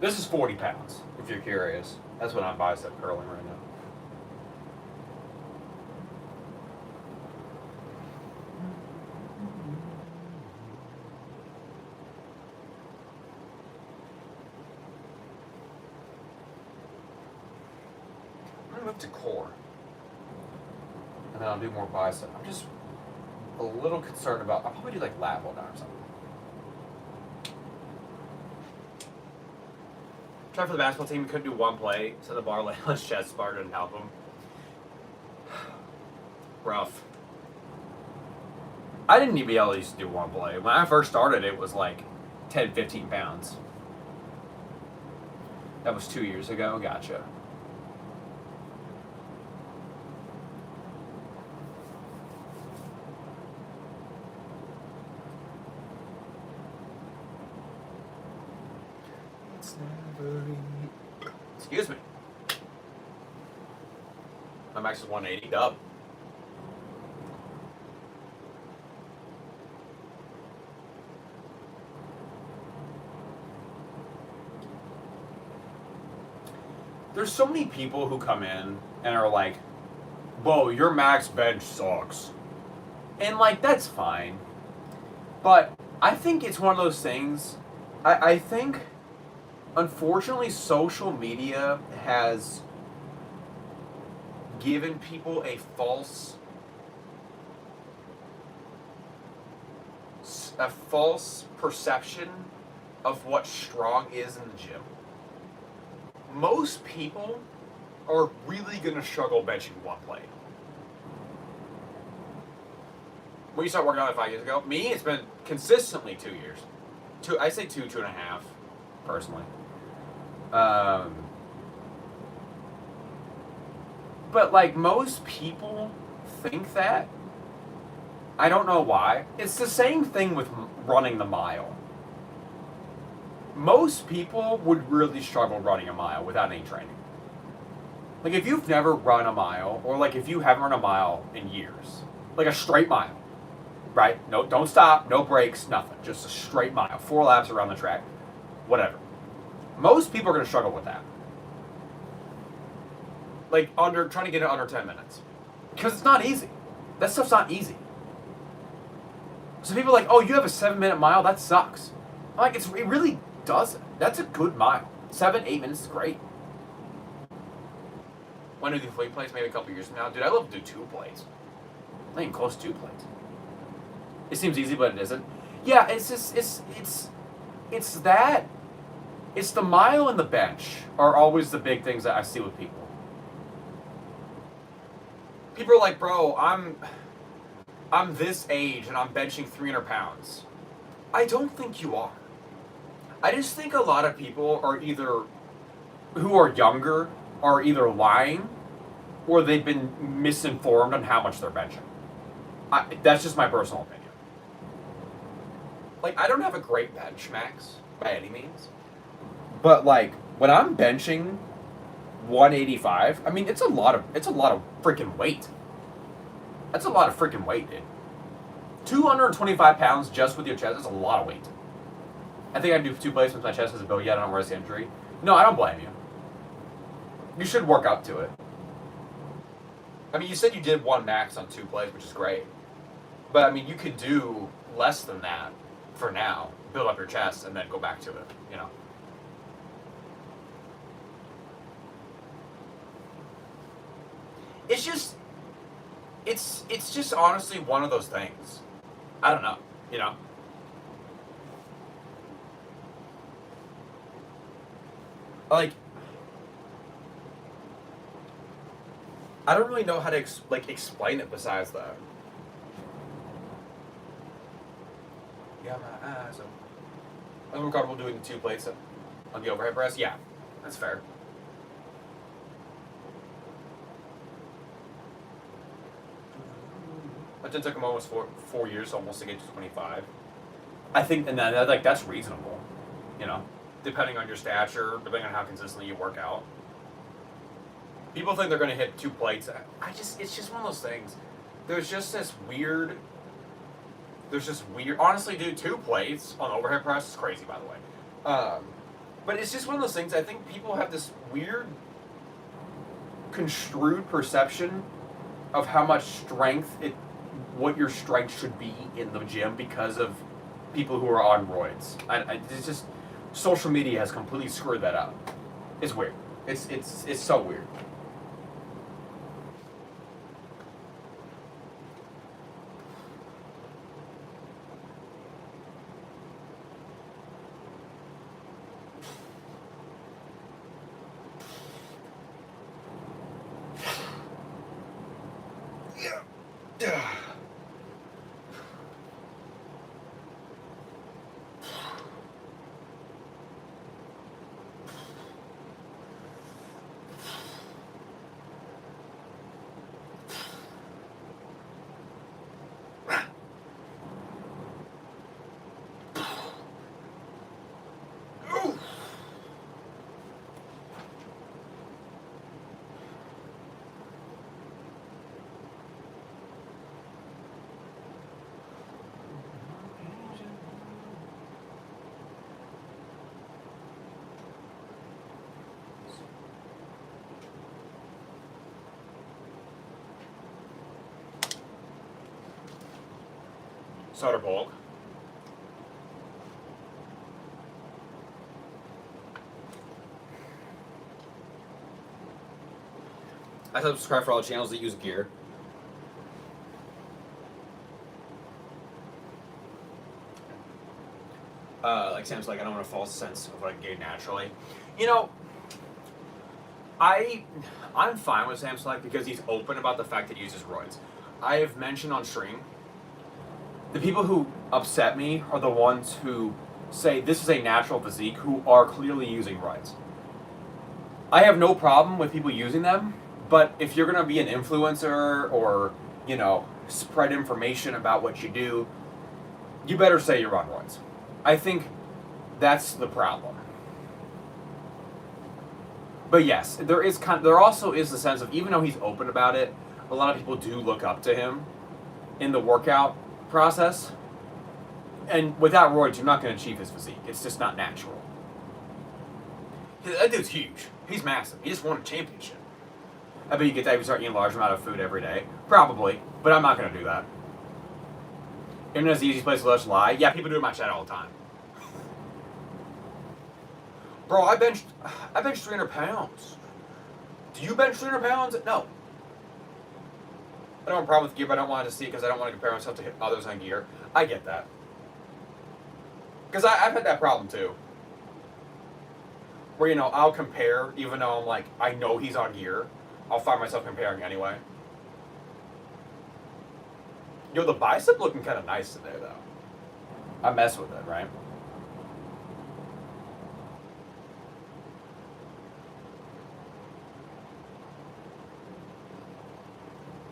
This is 40 pounds, if you're curious. That's what I'm bicep curling right now. I'm gonna move to core. And then I'll do more bicep. I'm just a little concerned about, I'll probably do like lat pull down or something. Try for the basketball team, couldn't do one play, so the bar lay on his chest, bar didn't help him. Rough. I didn't even be able to do one play. When I first started, it was like 10, 15 pounds. That was 2 years ago, gotcha. Excuse me. My max is 180. Dub. There's so many people who come in and are like, whoa, your max bench sucks. And like, that's fine. But I think it's one of those things, I think, unfortunately, social media has given people a false perception of what strong is in the gym. Most people are really going to struggle benching one plate. When you start working on it 5 years ago, me, it's been consistently 2 years. I say 2.5, personally. But like most people think that. I don't know why. It's the same thing with running the mile. Most people would really struggle running a mile without any training. Like if you've never run a mile, or like if you haven't run a mile in years, like a straight mile, right? No, don't stop, no breaks, nothing. Just a straight mile, 4 laps around the track, whatever. Most people are going to struggle with that. Like trying to get it under 10 minutes. Because it's not easy. That stuff's not easy. So people are like, oh, you have a 7-minute mile? That sucks. I'm like, it really doesn't. That's a good mile. 7, 8 minutes is great. When do the 3 plays? Maybe a couple years from now. Dude, I love to do 2 plays. Not even close to 2 plays. It seems easy, but it isn't. Yeah, it's just, it's that. It's the mile and the bench are always the big things that I see with people. People are like, bro, I'm this age and I'm benching 300 pounds. I don't think you are. I just think a lot of people are either, who are younger, are either lying or they've been misinformed on how much they're benching. That's just my personal opinion. Like, I don't have a great bench max by any means. But like, when I'm benching 185, I mean, it's a lot of freaking weight. That's a lot of freaking weight, dude. 225 pounds just with your chest is a lot of weight. I think I do 2 plays with my chest as a bill yet. I don't risk the injury. No, I don't blame you. You should work up to it. I mean, you said you did 1 max on 2 plays, which is great. But I mean, you could do less than that for now. Build up your chest and then go back to it, you know. It's just honestly one of those things. I don't know, you know. Like, I don't really know how to explain it besides that. Yeah, my eyes open. I'm comfortable doing 2 plates on the overhead press. Yeah, that's fair. It took him almost 4 years almost to get to 25. I think, and then like that's reasonable, you know, depending on your stature, depending on how consistently you work out. People think they're going to hit 2 plates. It's just one of those things. There's just this weird. Honestly, dude, 2 plates on overhead press is crazy, by the way. But it's just one of those things. I think people have this weird, construed perception of how much what your strength should be in the gym because of people who are on roids. It's just social media has completely screwed that up. It's weird. It's so weird. Yeah. Soderborg. I subscribe for all the channels that use gear. Like Sam's like, I don't want a false sense of what I can gain naturally. You know, I'm fine with Sam Select because he's open about the fact that he uses roids. I have mentioned on stream, the people who upset me are the ones who say this is a natural physique who are clearly using roids. I have no problem with people using them, but if you're gonna be an influencer or, you know, spread information about what you do, you better say you're on roids. I think that's the problem. But yes, there also is the sense of, even though he's open about it, a lot of people do look up to him in the workout process. And without roids, you're not going to achieve his physique. It's just not natural. That dude's huge. He's massive. He just won a championship. I bet you get that if you start eating a large amount of food every day. Probably, but I'm not going to do that. Internet's the easiest place to let us lie. Yeah, people do it in my chat all the time. Bro, I benched 300 pounds. Do you bench 300 pounds? No. I don't have a problem with gear, but I don't want to see it because I don't want to compare myself to others on gear. I get that. Because I've had that problem too. Where, you know, I'll compare even though I'm like, I know he's on gear. I'll find myself comparing anyway. Yo, the bicep looking kind of nice today though. I mess with it, right?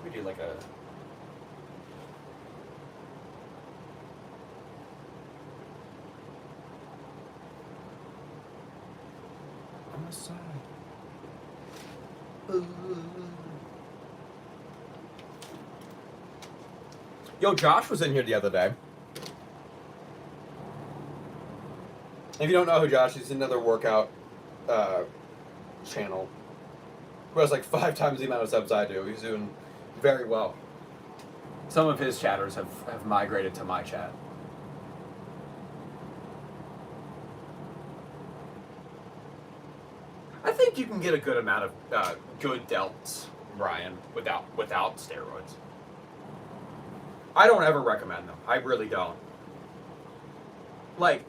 We do like a... on the side. Yo, Josh was in here the other day. If you don't know who Josh is, he's another workout channel who has like 5 times the amount of subs I do. He's doing very well. Some of his chatters have migrated to my chat. I think you can get a good amount of good delts, Brian, without steroids. I don't ever recommend them. I really don't. Like,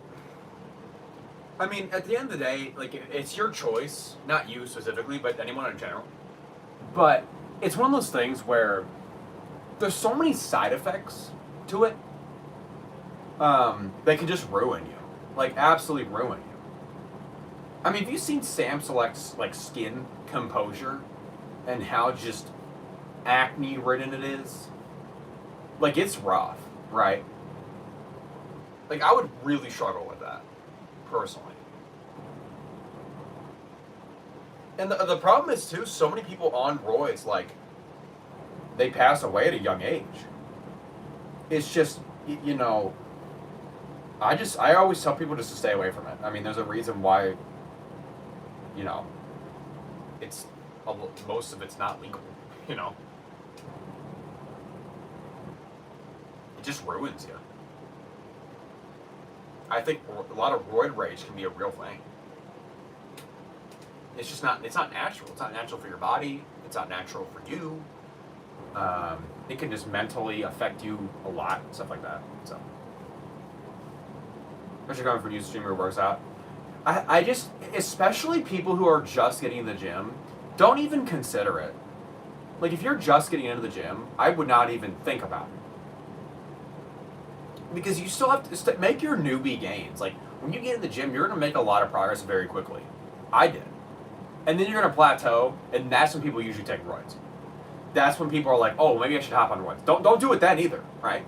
I mean, at the end of the day, like, it's your choice. Not you specifically, but anyone in general. But it's one of those things where there's so many side effects to it. They can just ruin you. Like, absolutely ruin you. I mean, have you seen Sam Select's, like, skin composure and how just acne-ridden it is? Like, it's rough, right? Like, I would really struggle with that, personally. And the problem is, too, so many people on roids, like, they pass away at a young age. It's just, I always tell people just to stay away from it. I mean, there's a reason why you know, it's most of it's not legal. You know, it just ruins you. I think a lot of roid rage can be a real thing. It's just not. It's not natural. It's not natural for your body. It's not natural for you. It can just mentally affect you a lot, stuff like that. So, especially coming from a new streamer who works out. I just, especially people who are just getting in the gym, don't even consider it. Like, if you're just getting into the gym, I would not even think about it. Because you still have to make your newbie gains. Like, when you get in the gym, you're going to make a lot of progress very quickly. I did. And then you're going to plateau, and that's when people usually take roids. That's when people are like, oh, maybe I should hop on roids. Don't do it then either, right?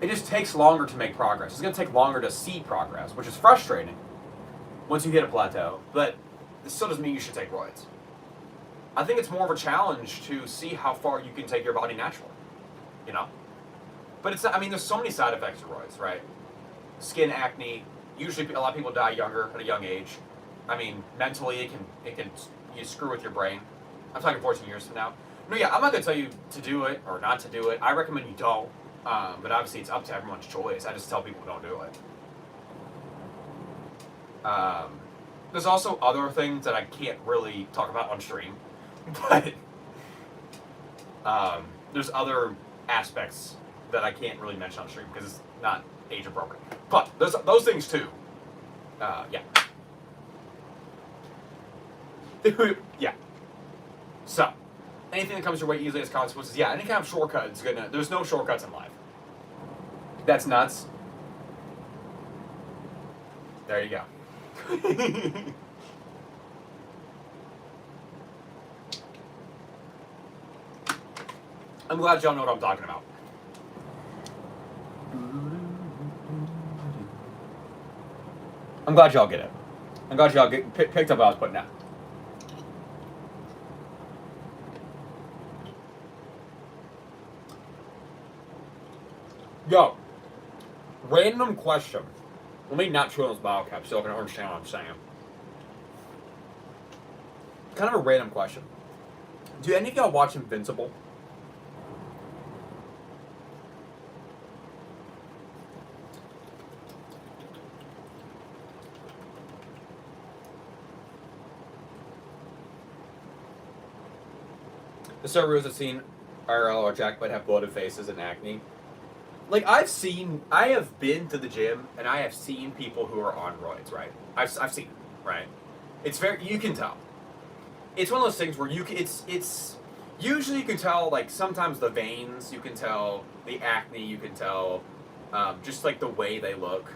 It just takes longer to make progress. It's going to take longer to see progress, which is frustrating once you hit a plateau. But this still doesn't mean you should take roids. I think it's more of a challenge to see how far you can take your body naturally, you know? But it's not, I mean, there's so many side effects to roids, right? Skin acne. Usually a lot of people die younger at a young age. I mean, mentally it can you screw with your brain. I'm talking 14 years from now. No, yeah, I'm not going to tell you to do it or not to do it. I recommend you don't. But obviously it's up to everyone's choice. I just tell people don't do it. There's also other things that I can't really talk about on stream. But there's other aspects that I can't really mention on stream because it's not age appropriate. But there's those things too. Yeah. Yeah. So, anything that comes your way easily has consequences. Yeah, any kind of shortcut is gonna. There's no shortcuts in life. That's nuts. There you go. I'm glad y'all know what I'm talking about. I'm glad y'all get it. I'm glad y'all picked up what I was putting out. Yo, random question. Let me not chew on this bottle cap so I can understand what I'm saying. Kind of a random question. Do any of y'all watch Invincible? The servers have seen IRL or Jack might have bloated faces and acne. Like, I have been to the gym and I have seen people who are on roids, right? I've seen it, right? It's you can tell. It's one of those things where it's usually you can tell, like, sometimes the veins, you can tell the acne, you can tell just like the way they look.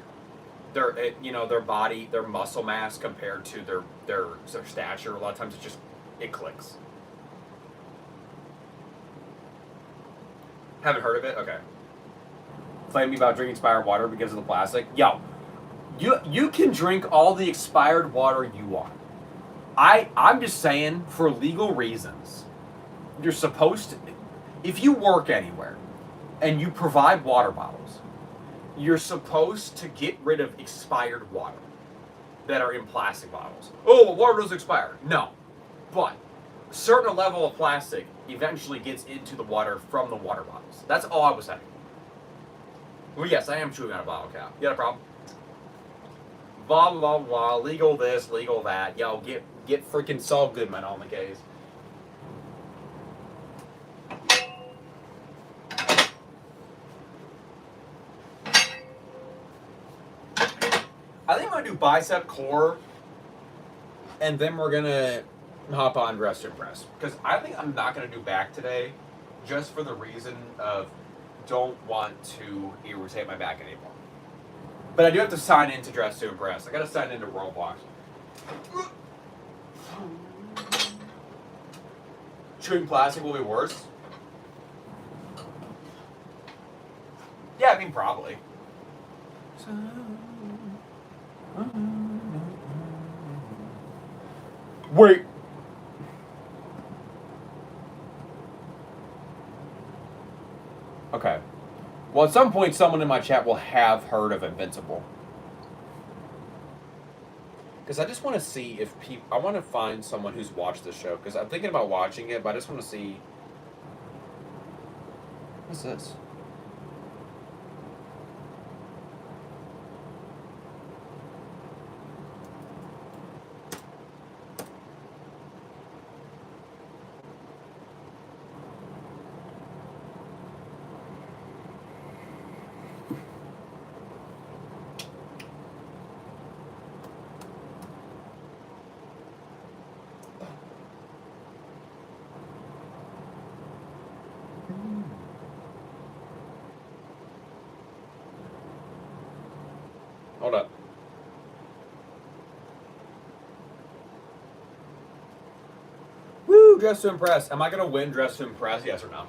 Their body, their muscle mass compared to their stature, a lot of times it clicks. Haven't heard of it? Okay. Claim me about drinking expired water because of the plastic. Yo, you can drink all the expired water you want. I'm just saying, for legal reasons, you're supposed to, if you work anywhere and you provide water bottles, you're supposed to get rid of expired water that are in plastic bottles. Oh, water doesn't expire. No. But a certain level of plastic eventually gets into the water from the water bottles. That's all I was saying. Well, yes, I am chewing on a bottle cap. You got a problem? Blah, blah, blah. Legal this, legal that. Yo, get freaking Saul Goodman on the case. I think I'm going to do bicep, core, and then we're going to hop on rest and press. Because I think I'm not going to do back today just for the reason of don't want to irritate my back anymore. But I do have to sign in to Dress to Impress. I got to sign into Roblox. Chewing plastic will be worse? Yeah, I mean, probably. Wait. Okay. Well, at some point, someone in my chat will have heard of Invincible. Because I just want to see if people. I want to find someone who's watched the show. Because I'm thinking about watching it, but I just want to see. What's this? Hold up. Woo! Dress to Impress. Am I gonna win Dress to Impress? Yes or no?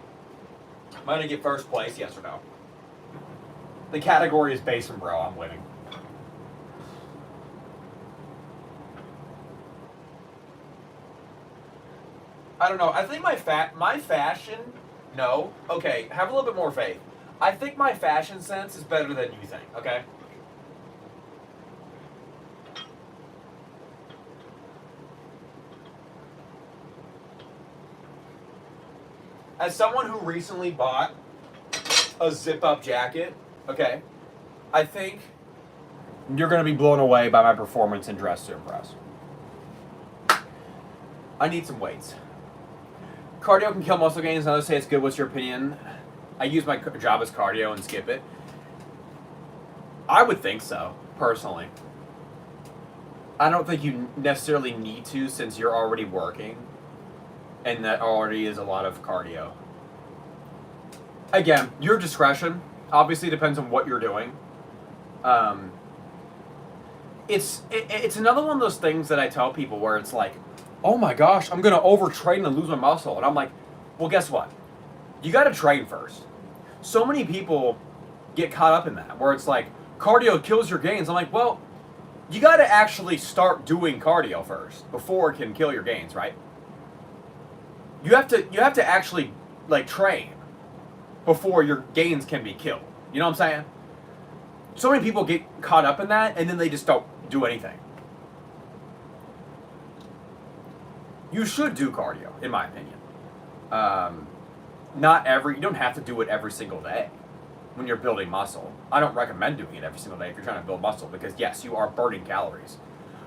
Am I gonna get first place? Yes or no? The category is Basement Bro. I'm winning. I don't know. I think my fashion. No. Okay. Have a little bit more faith. I think my fashion sense is better than you think. Okay. As someone who recently bought a zip-up jacket, okay, I think you're going to be blown away by my performance in Dress to Impress. I need some weights. Cardio can kill muscle gains. Others say it's good. What's your opinion? I use my job as cardio and skip it. I would think so, personally. I don't think you necessarily need to since you're already working. And that already is a lot of cardio. Again, your discretion. Obviously, depends on what you're doing. It's another one of those things that I tell people where it's like, oh my gosh, I'm gonna overtrain and lose my muscle, and I'm like, well, guess what? You got to train first. So many people get caught up in that where it's like cardio kills your gains. I'm like, well, you got to actually start doing cardio first before it can kill your gains, right? You have to actually like train before your gains can be killed. You know what I'm saying? So many people get caught up in that and then they just don't do anything. You should do cardio, in my opinion. You don't have to do it every single day when you're building muscle. I don't recommend doing it every single day if you're trying to build muscle because yes, you are burning calories.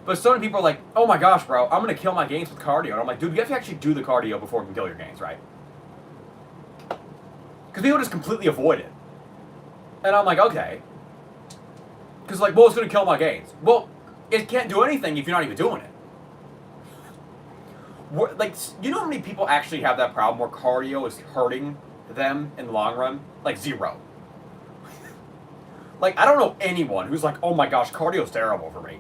But so many people are like, oh my gosh, bro, I'm going to kill my gains with cardio. And I'm like, dude, you have to actually do the cardio before it can kill your gains, right? Because people just completely avoid it. And I'm like, okay. Because like, well, it's going to kill my gains. Well, it can't do anything if you're not even doing it. Like, you know how many people actually have that problem where cardio is hurting them in the long run? Like, zero. Like, I don't know anyone who's like, oh my gosh, cardio's terrible for me.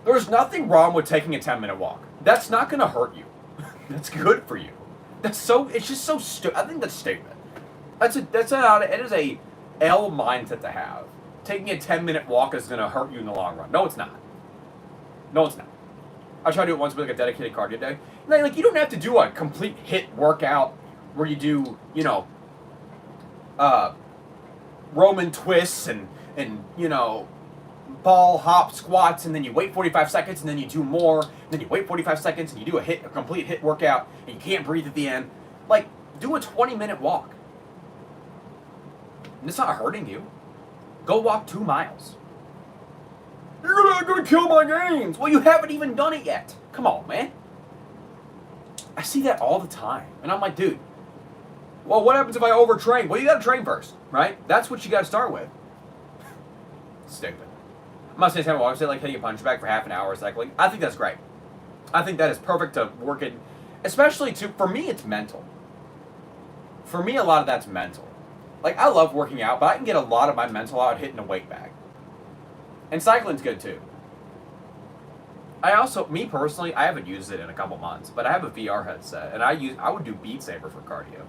There's nothing wrong with taking a 10-minute walk. That's not going to hurt you. That's good for you. It's just so stupid. I think that's stupid. It is a L mindset to have. Taking a 10-minute walk is going to hurt you in the long run. No, it's not. No, it's not. I tried to do it once with like a dedicated cardio day. Like, you don't have to do a complete HIIT workout where you do, Roman twists and ball hop squats, and then you wait 45 seconds, and then you do more, and then you wait 45 seconds, and you do a complete HIIT workout, and you can't breathe at the end. Like, do a 20-minute walk. And it's not hurting you. Go walk 2 miles. You're gonna kill my gains. Well, you haven't even done it yet. Come on, man. I see that all the time, and I'm like, dude. Well, what happens if I overtrain? Well, you gotta train first, right? That's what you gotta start with. Stupid. I'm not saying I'm say like hitting a punch bag for half an hour cycling. I think that's great. I think that is perfect to work in, especially for me, it's mental. For me, a lot of that's mental. Like, I love working out, but I can get a lot of my mental out hitting a weight bag. And cycling's good too. Me personally, I haven't used it in a couple months, but I have a VR headset, and I would do Beat Saber for cardio.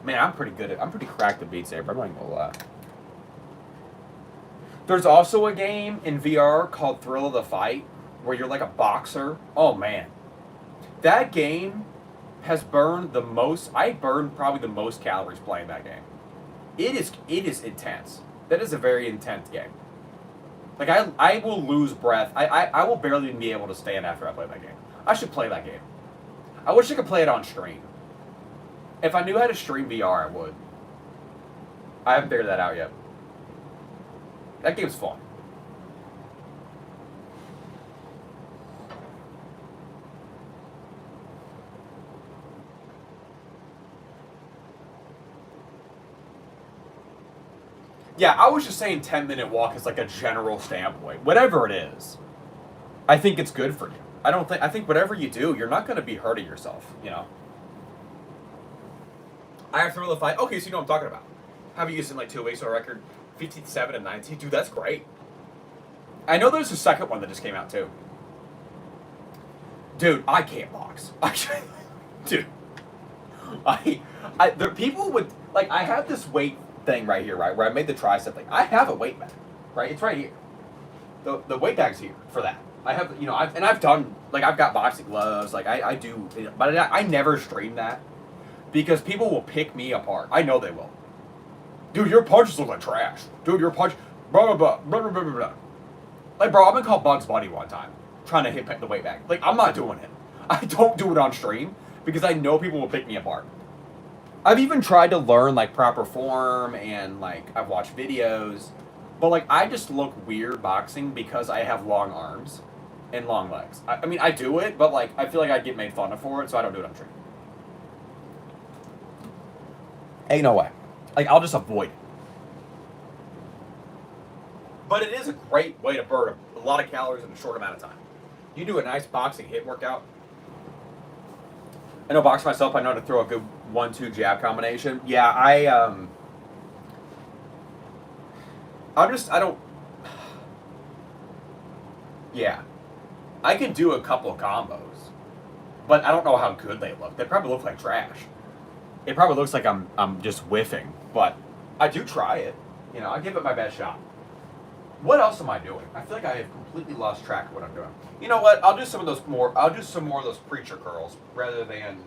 Man, I'm pretty cracked at Beat Saber. I'm not even gonna lie. There's also a game in VR called Thrill of the Fight, where you're like a boxer. Oh man. That game has burned the most. I burned probably the most calories playing that game. It is intense. That is a very intense game. Like I will lose breath. I will barely be able to stand after I play that game. I should play that game. I wish I could play it on stream. If I knew how to stream VR, I would. I haven't figured that out yet. That game's fun. Yeah, I was just saying 10-minute walk is like a general standpoint. Whatever it is, I think it's good for you. I think whatever you do, you're not going to be hurting yourself, you know? I have Thrill of Fight. Okay, so you know what I'm talking about. Have you used in like 2 weeks on a record? 57 and 19. Dude, that's great. I know there's a second one that just came out too. Dude, I can't box. Dude. There people would, like, I have this weight thing right here, right, where I made the tricep thing. I have a weight bag, right? It's right here. The weight bag's here for that. I have, you know, I've done, like, I've got boxing gloves, like, I do, but I never stream that because people will pick me apart. I know they will. Dude, your punches look like trash. Dude, your punch, blah, blah, blah, blah, blah, blah, blah. Like, bro, I've been called Bugs Bunny one time, trying to hit the weight bag. Like, I'm not doing it. I don't do it on stream because I know people will pick me apart. I've even tried to learn, like, proper form and, like, I've watched videos. But, like, I just look weird boxing because I have long arms and long legs. I mean, I do it, but, like, I feel like I'd get made fun of for it, so I don't do it on stream. Ain't no way. Like, I'll just avoid it. But it is a great way to burn a lot of calories in a short amount of time. You do a nice boxing hit workout. I know boxing myself, I know how to throw a good 1-2 jab combination. Yeah, I don't... Yeah. I can do a couple of combos. But I don't know how good they look. They probably look like trash. It probably looks like I'm just whiffing. But I do try it. You know, I give it my best shot. What else am I doing? I feel like I have completely lost track of what I'm doing. You know what? I'll do some more of those preacher curls rather than,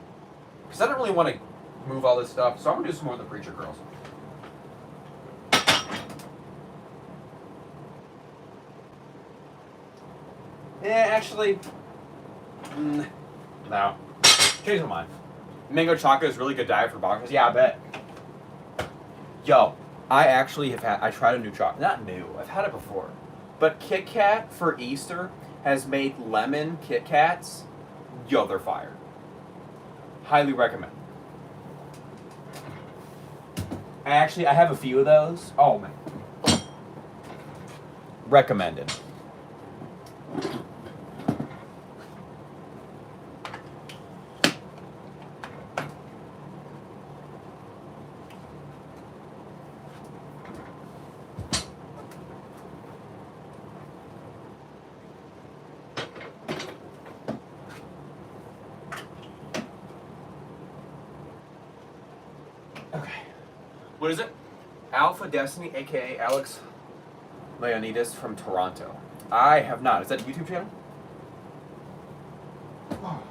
because I don't really want to move all this stuff. So I'm gonna do some more of the preacher curls. Actually, no. Change my mind. Mango chocolate is really good diet for boxers. Yeah, I bet. Yo, I actually I tried a new chocolate. Not new, I've had it before. But Kit Kat for Easter has made lemon Kit Kats. Yo, they're fire. Highly recommend. I have a few of those. Oh, man. Recommended. Okay. What is it? Alpha Destiny, aka Alex Leonidas from Toronto. I have not. Is that a YouTube channel? Oh.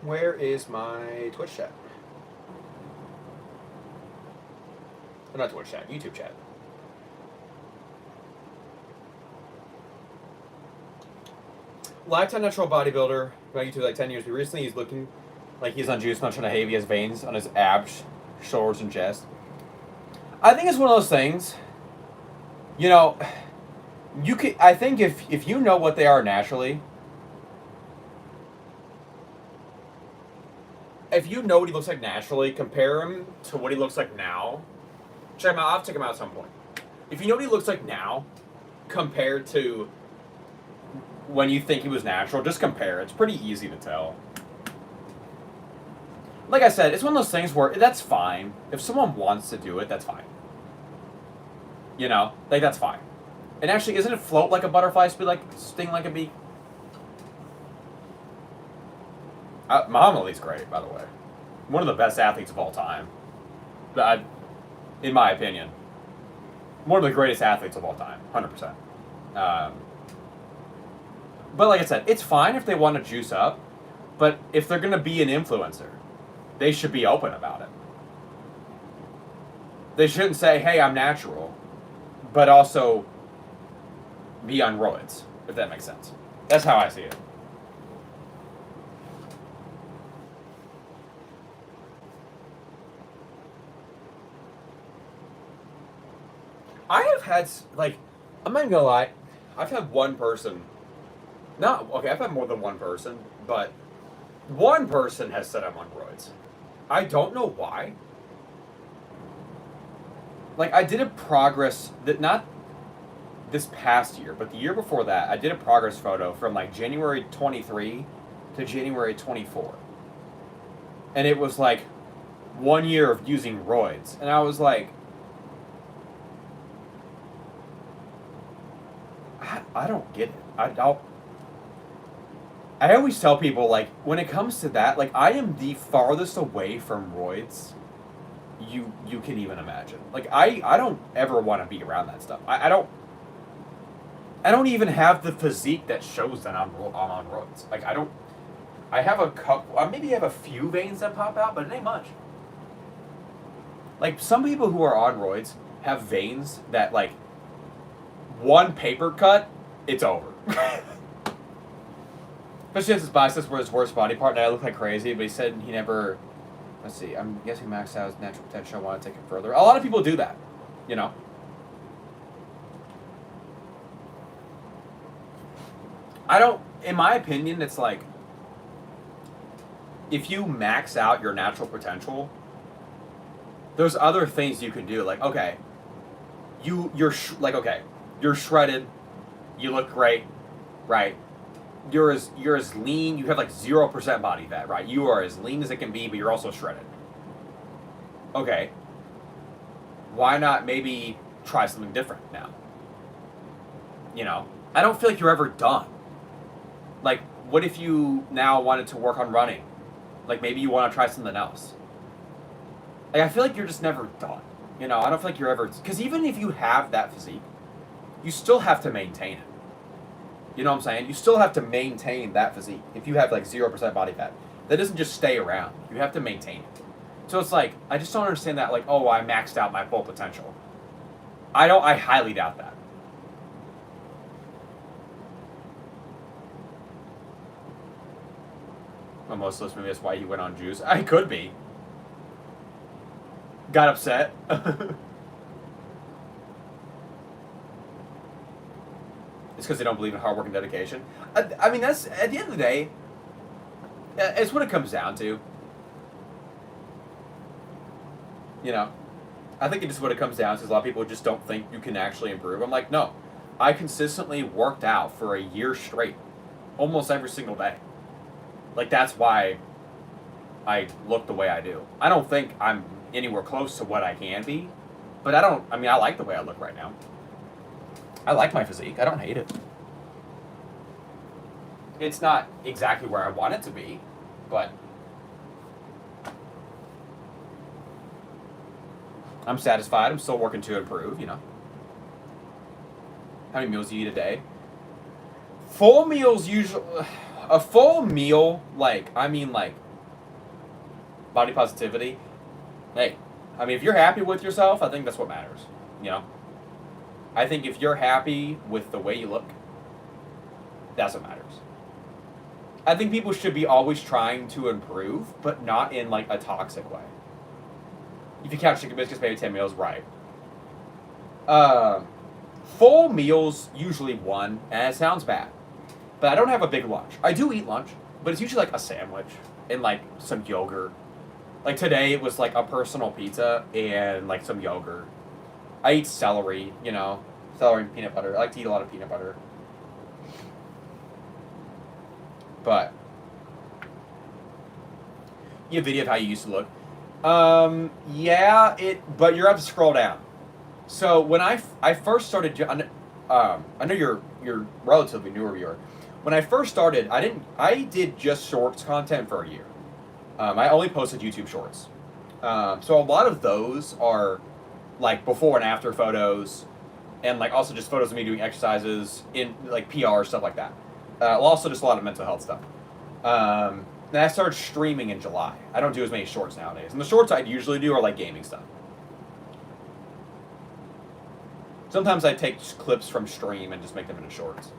Where is my Twitch chat? Oh, not Twitch chat, YouTube chat. Lifetime natural bodybuilder, been on YouTube like 10 years, but recently he's looking like he's on juice, much on a heavy, he has veins on his abs, shoulders, and chest. I think it's one of those things, you know, you could, I think if you know what they are naturally, if you know what he looks like naturally, compare him to what he looks like now. Check him out, I'll have to check him out at some point. If you know what he looks like now, compared to when you think he was natural, just compare. It's pretty easy to tell. Like I said, it's one of those things where that's fine. If someone wants to do it, that's fine. You know? Like, that's fine. And actually, isn't it float like a butterfly, sting like a bee? Muhammad Ali's great, by the way. One of the best athletes of all time. In my opinion. One of the greatest athletes of all time. 100%. But like I said, it's fine if they want to juice up. But if they're going to be an influencer, they should be open about it. They shouldn't say, hey, I'm natural, but also be on roids, if that makes sense. That's how I see it. I have had, like, I'm not even gonna lie, I've had one person, I've had more than one person, but one person has said I'm on roids. I don't know why. Like, I did a progress, not this past year, but the year before that, I did a progress photo from like January 23 to January 24. And it was like 1 year of using roids. And I was like, I don't get it. I always tell people, like, when it comes to that, like, I am the farthest away from roids you can even imagine. Like, I don't ever want to be around that stuff. I don't even have the physique that shows that I'm on roids. Like, I have a couple, maybe I have a few veins that pop out, but it ain't much. Like, some people who are on roids have veins that, like, one paper cut, it's over. Especially as his biceps were his worst body part, and I look like crazy, but he said he never, let's see, I'm guessing maxed out his natural potential, I want to take it further. A lot of people do that, you know? In my opinion, it's like, if you max out your natural potential, there's other things you can do. Like, okay, you're shredded, you look great, right? You're as lean, you have like 0% body fat, right? You are as lean as it can be, but you're also shredded. Okay. Why not maybe try something different now? You know? I don't feel like you're ever done. Like, what if you now wanted to work on running? Like, maybe you want to try something else. Like, I feel like you're just never done. You know, I don't feel like you're ever... Because even if you have that physique, you still have to maintain it. You know what I'm saying? You still have to maintain that physique. If you have, like, 0% body fat. That doesn't just stay around. You have to maintain it. So it's like, I just don't understand that, like, oh, I maxed out my full potential. I highly doubt that. Well, most of us, maybe that's why he went on juice. I could be. Got upset. It's because they don't believe in hard work and dedication. I mean, that's, at the end of the day, it's what it comes down to. You know? I think it's what it comes down to is a lot of people just don't think you can actually improve. I'm like, no. I consistently worked out for a year straight. Almost every single day. Like, that's why I look the way I do. I don't think I'm anywhere close to what I can be. But I like the way I look right now. I like my physique. I don't hate it. It's not exactly where I want it to be, but I'm satisfied. I'm still working to improve, you know. How many meals do you eat a day? Full meals usually... A full meal, like body positivity. Hey, I mean, if you're happy with yourself, I think that's what matters. You know, I think if you're happy with the way you look, that's what matters. I think people should be always trying to improve, but not in like a toxic way. If you count chicken biscuits, maybe 10 meals, right? Uh, Full meals usually one, and it sounds bad, but I don't have a big lunch. I do eat lunch, but it's usually like a sandwich and like some yogurt. Like today, it was like a personal pizza and like some yogurt. I eat celery, you know, celery and peanut butter. I like to eat a lot of peanut butter. But you have a video of how you used to look. Yeah, but you're up to scroll down. So when I first started, I know you're relatively newer viewer. When I first started, I did just shorts content for a year. I only posted YouTube shorts. So a lot of those are like before and after photos, and like also just photos of me doing exercises in like PR stuff like that. Also just a lot of mental health stuff. Then I started streaming in July. I don't do as many shorts nowadays, and the shorts I usually do are like gaming stuff. Sometimes I take clips from stream and just make them into shorts.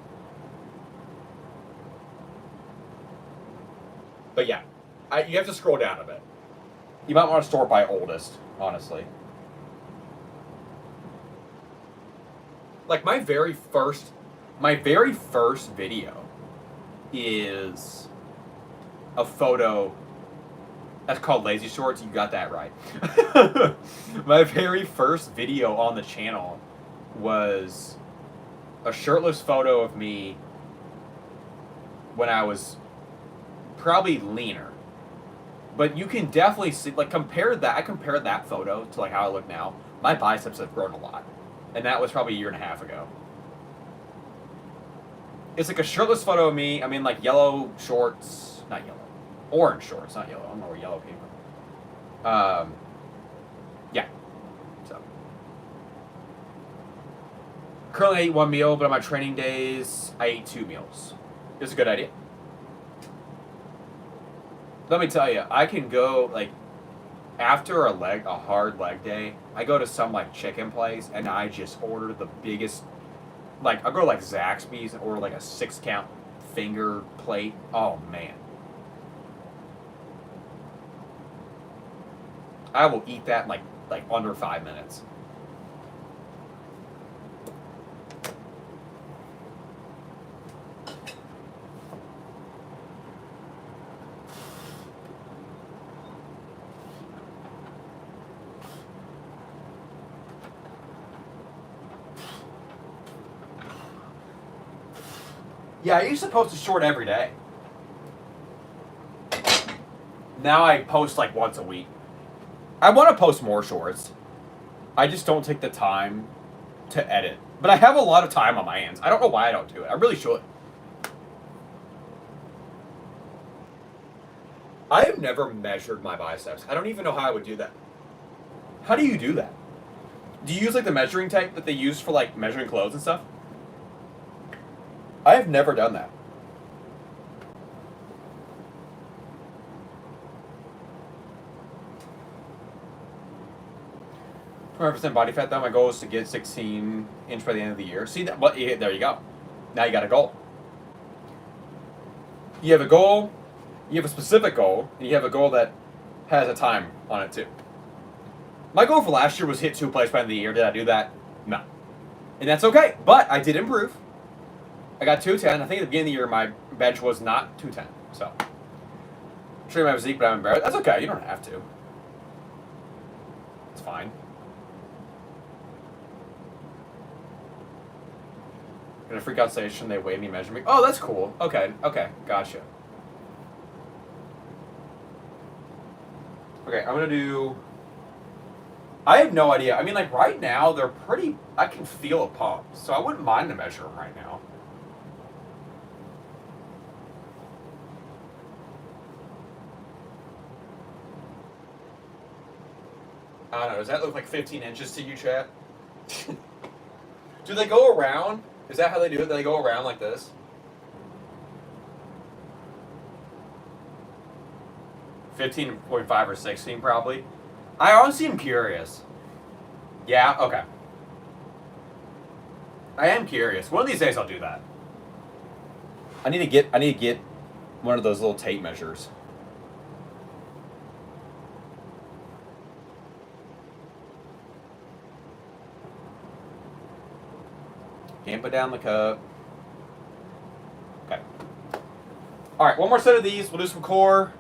But yeah, you have to scroll down a bit. You might want to sort by oldest, honestly. Like my very first video is a photo that's called Lazy Shorts. You got that right. My very first video on the channel was a shirtless photo of me when I was probably leaner. But you can definitely see, like, I compared that photo to like how I look now. My biceps have grown a lot. And that was probably a year and a half ago. It's like a shirtless photo of me. I'm in like yellow shorts, not yellow, orange shorts, not yellow. I don't know where yellow came from. Yeah. So currently I eat one meal, but on my training days I eat 2 meals. It's a good idea. Let me tell you, I can go like after a hard leg day. I go to some like chicken place and I just order the biggest. Like, I'll go to, like, Zaxby's and order, like, a 6-count finger plate. Oh, man. I will eat that in, like under 5 minutes. Yeah, I used to post a short every day. Now I post like once a week. I want to post more shorts. I just don't take the time to edit. But I have a lot of time on my hands. I don't know why I don't do it. I really should. I have never measured my biceps. I don't even know how I would do that. How do you do that? Do you use like the measuring tape that they use for like measuring clothes and stuff? I have never done that. %, body fat though. My goal is to get 16-inch by the end of the year. See that? Well, there you go. Now you got a goal. You have a goal. You have a specific goal, and you have a goal that has a time on it too. My goal for last year was hit 2 plays by the end of the year. Did I do that? No. And that's okay. But I did improve. I got 210. I think at the beginning of the year, my bench was not 210. So, I'm sure my physique, but I'm embarrassed. That's okay. You don't have to. It's fine. In a freak out station, they weigh me, measure me. Oh, that's cool. Okay, gotcha. Okay, I'm gonna do. I have no idea. I mean, like right now, they're pretty. I can feel a pump, so I wouldn't mind to measure them right now. I don't know. Does that look like 15 inches to you, chat? Do they go around? Is that how they do it? Do they go around like this? 15.5 or 16 probably. I honestly am curious. Yeah, okay. I am curious. One of these days I'll do that. I need to get one of those little tape measures. Can't put down the cup. Okay. Alright, one more set of these. We'll do some core.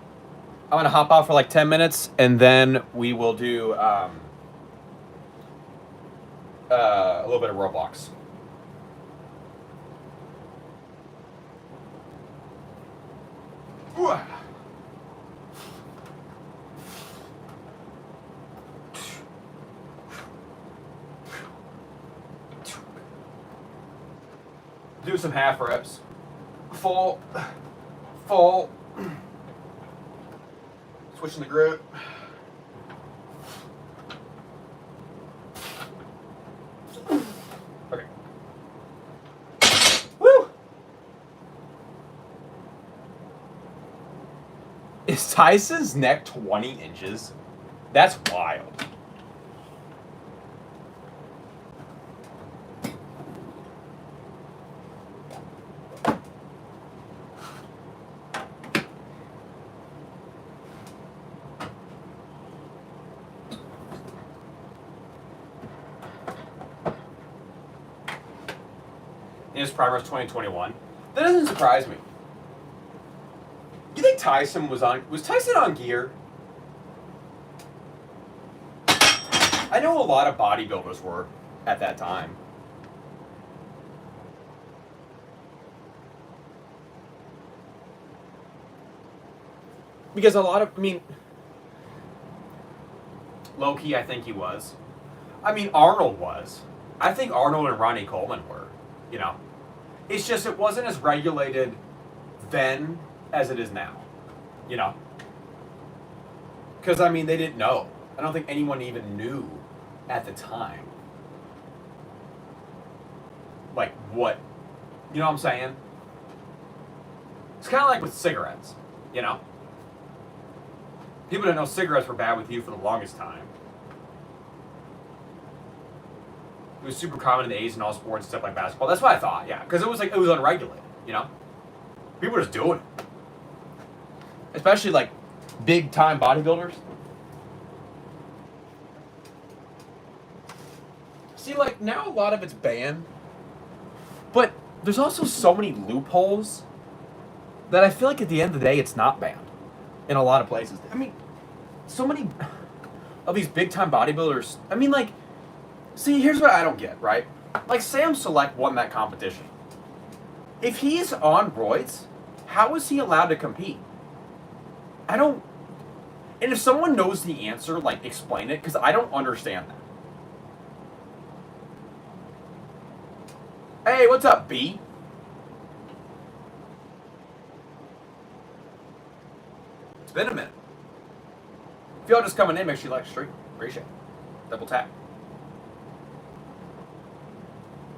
I'm going to hop out for like 10 minutes, and then we will do a little bit of Roblox. Do some half reps. Full. Switching the grip. Okay. Woo! Is Tyson's neck 20 inches? That's wild. In his prime was 2021. That doesn't surprise me. You think Tyson was Tyson on gear? I know a lot of bodybuilders were at that time. Because low-key, I think he was. I mean, Arnold was. I think Arnold and Ronnie Coleman were, you know. It's just it wasn't as regulated then as it is now, you know. Because, I mean, they didn't know. I don't think anyone even knew at the time. Like, what, you know what I'm saying? It's kind of like with cigarettes, you know. People didn't know cigarettes were bad with you for the longest time. It was super common in the 80s in all sports and stuff like basketball. That's what I thought, yeah. Because it was unregulated, you know? People were just doing it. Especially like big time bodybuilders. See, like now a lot of it's banned. But there's also so many loopholes that I feel like at the end of the day it's not banned. In a lot of places. I mean, so many of these big time bodybuilders, I mean like, see, here's what I don't get, right? Like, Sam Select won that competition. If he's on roids, how is he allowed to compete? I don't... And if someone knows the answer, like, explain it, because I don't understand that. Hey, what's up, B? It's been a minute. If y'all just coming in, make sure you like the stream. Appreciate it. Double tap.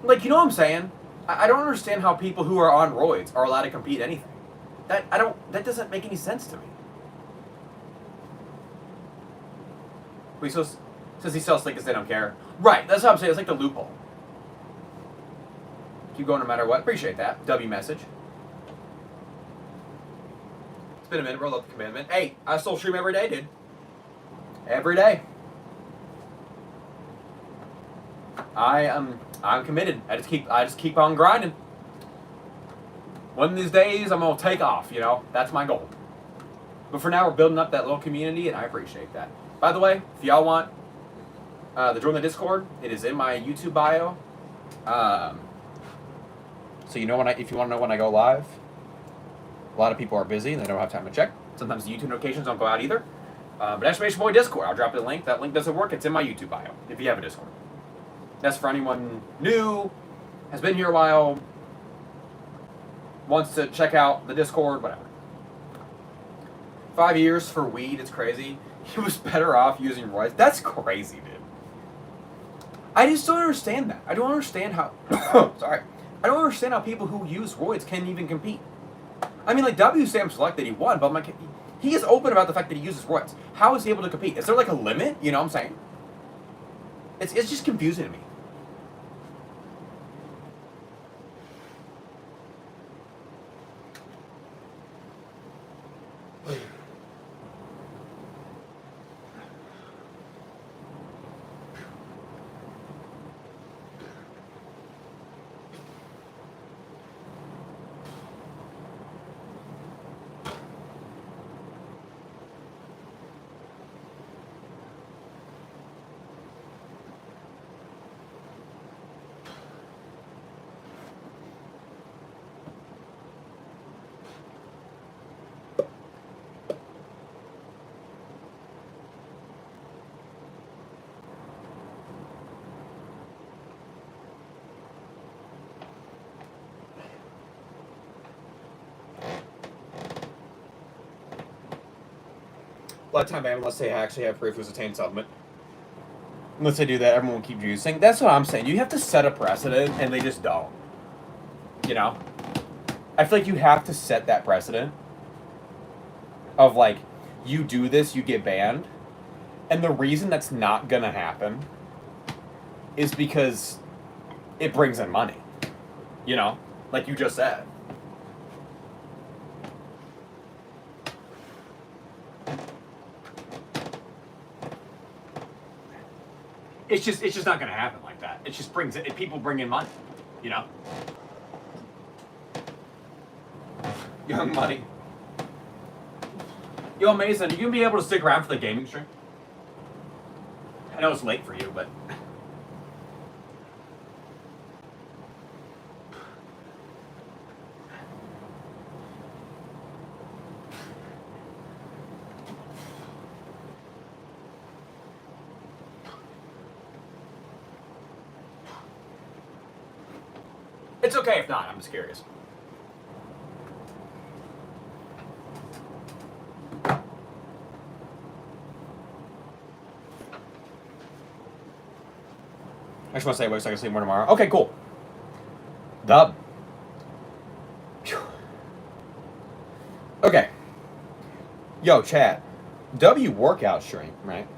Like, you know what I'm saying? I don't understand how people who are on roids are allowed to compete anything. That doesn't make any sense to me. Wait, so says he sells slick because they don't care. Right, that's what I'm saying. It's like the loophole. Keep going no matter what. Appreciate that. W message. It's been a minute. Roll up the commandment. Hey, I still stream every day, dude. Every day. I'm committed. I just keep on grinding. One of these days I'm gonna take off, you know? That's my goal. But for now we're building up that little community and I appreciate that. By the way, if y'all want to join the Discord, it is in my YouTube bio. So you know if you want to know when I go live. A lot of people are busy and they don't have time to check. Sometimes the YouTube notifications don't go out either. But exclamation point Discord, I'll drop the link. That link doesn't work. It's in my YouTube bio if you have a Discord. That's for anyone new, has been here a while, wants to check out the Discord, whatever. 5 years for weed, it's crazy. He was better off using roids. That's crazy, dude. I just don't understand that. I don't understand how... sorry. I don't understand how people who use roids can even compete. I mean, like, W Sam Select that he won, but I'm like, He is open about the fact that he uses roids. How is he able to compete? Is there like a limit? You know what I'm saying? It's just confusing to me. Lifetime ban unless they actually have proof it was a tame supplement. Unless they do that, everyone will keep juicing. That's what I'm saying. You have to set a precedent, and they just don't. You know? I feel like you have to set that precedent of, like, you do this, you get banned. And the reason that's not going to happen is because it brings in money. You know? Like you just said. It's just not gonna happen like that. It just brings it. People bring in money, you know. Young money. Yo, Mason, are you gonna be able to stick around for the gaming stream? I know it's late for you, but it's okay if not. I'm just curious. I just want to say, wait so I can sleep more tomorrow. Okay, cool. Dub. Phew. Okay. Yo, chat. W workout stream, right?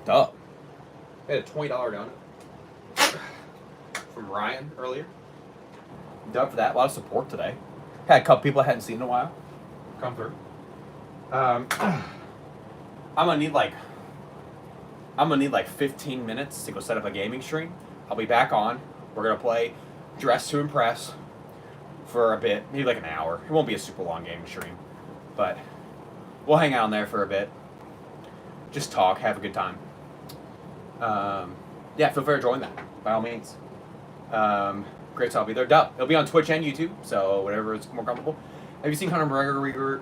Dub. I had a $20 donut from Ryan earlier. Dub for that. A lot of support today. Had a couple people I hadn't seen in a while come through. I'm gonna need like 15 minutes to go set up a gaming stream. I'll be back on. We're gonna play Dress to Impress for a bit, maybe like an hour. It won't be a super long gaming stream, but we'll hang out in there for a bit. Just talk, have a good time. Yeah, feel free to join that by all means. Great, so I'll be there. Dub. It'll be on Twitch and YouTube, so whatever is more comfortable. Have you seen Conor McGregor?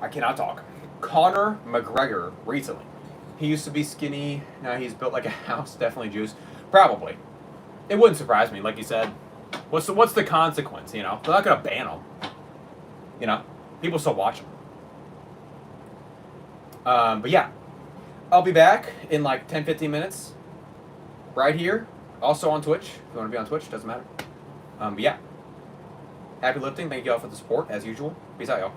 I cannot talk. Conor McGregor recently. He used to be skinny. Now he's built like a house. Definitely juice. Probably. It wouldn't surprise me. Like you said, what's the consequence? You know, they're not gonna ban him. You know, people still watch him. But yeah, I'll be back in like 10-15 minutes. Right here. Also on Twitch. If you want to be on Twitch, doesn't matter. But yeah. Happy lifting. Thank you all for the support as usual. Peace out, y'all.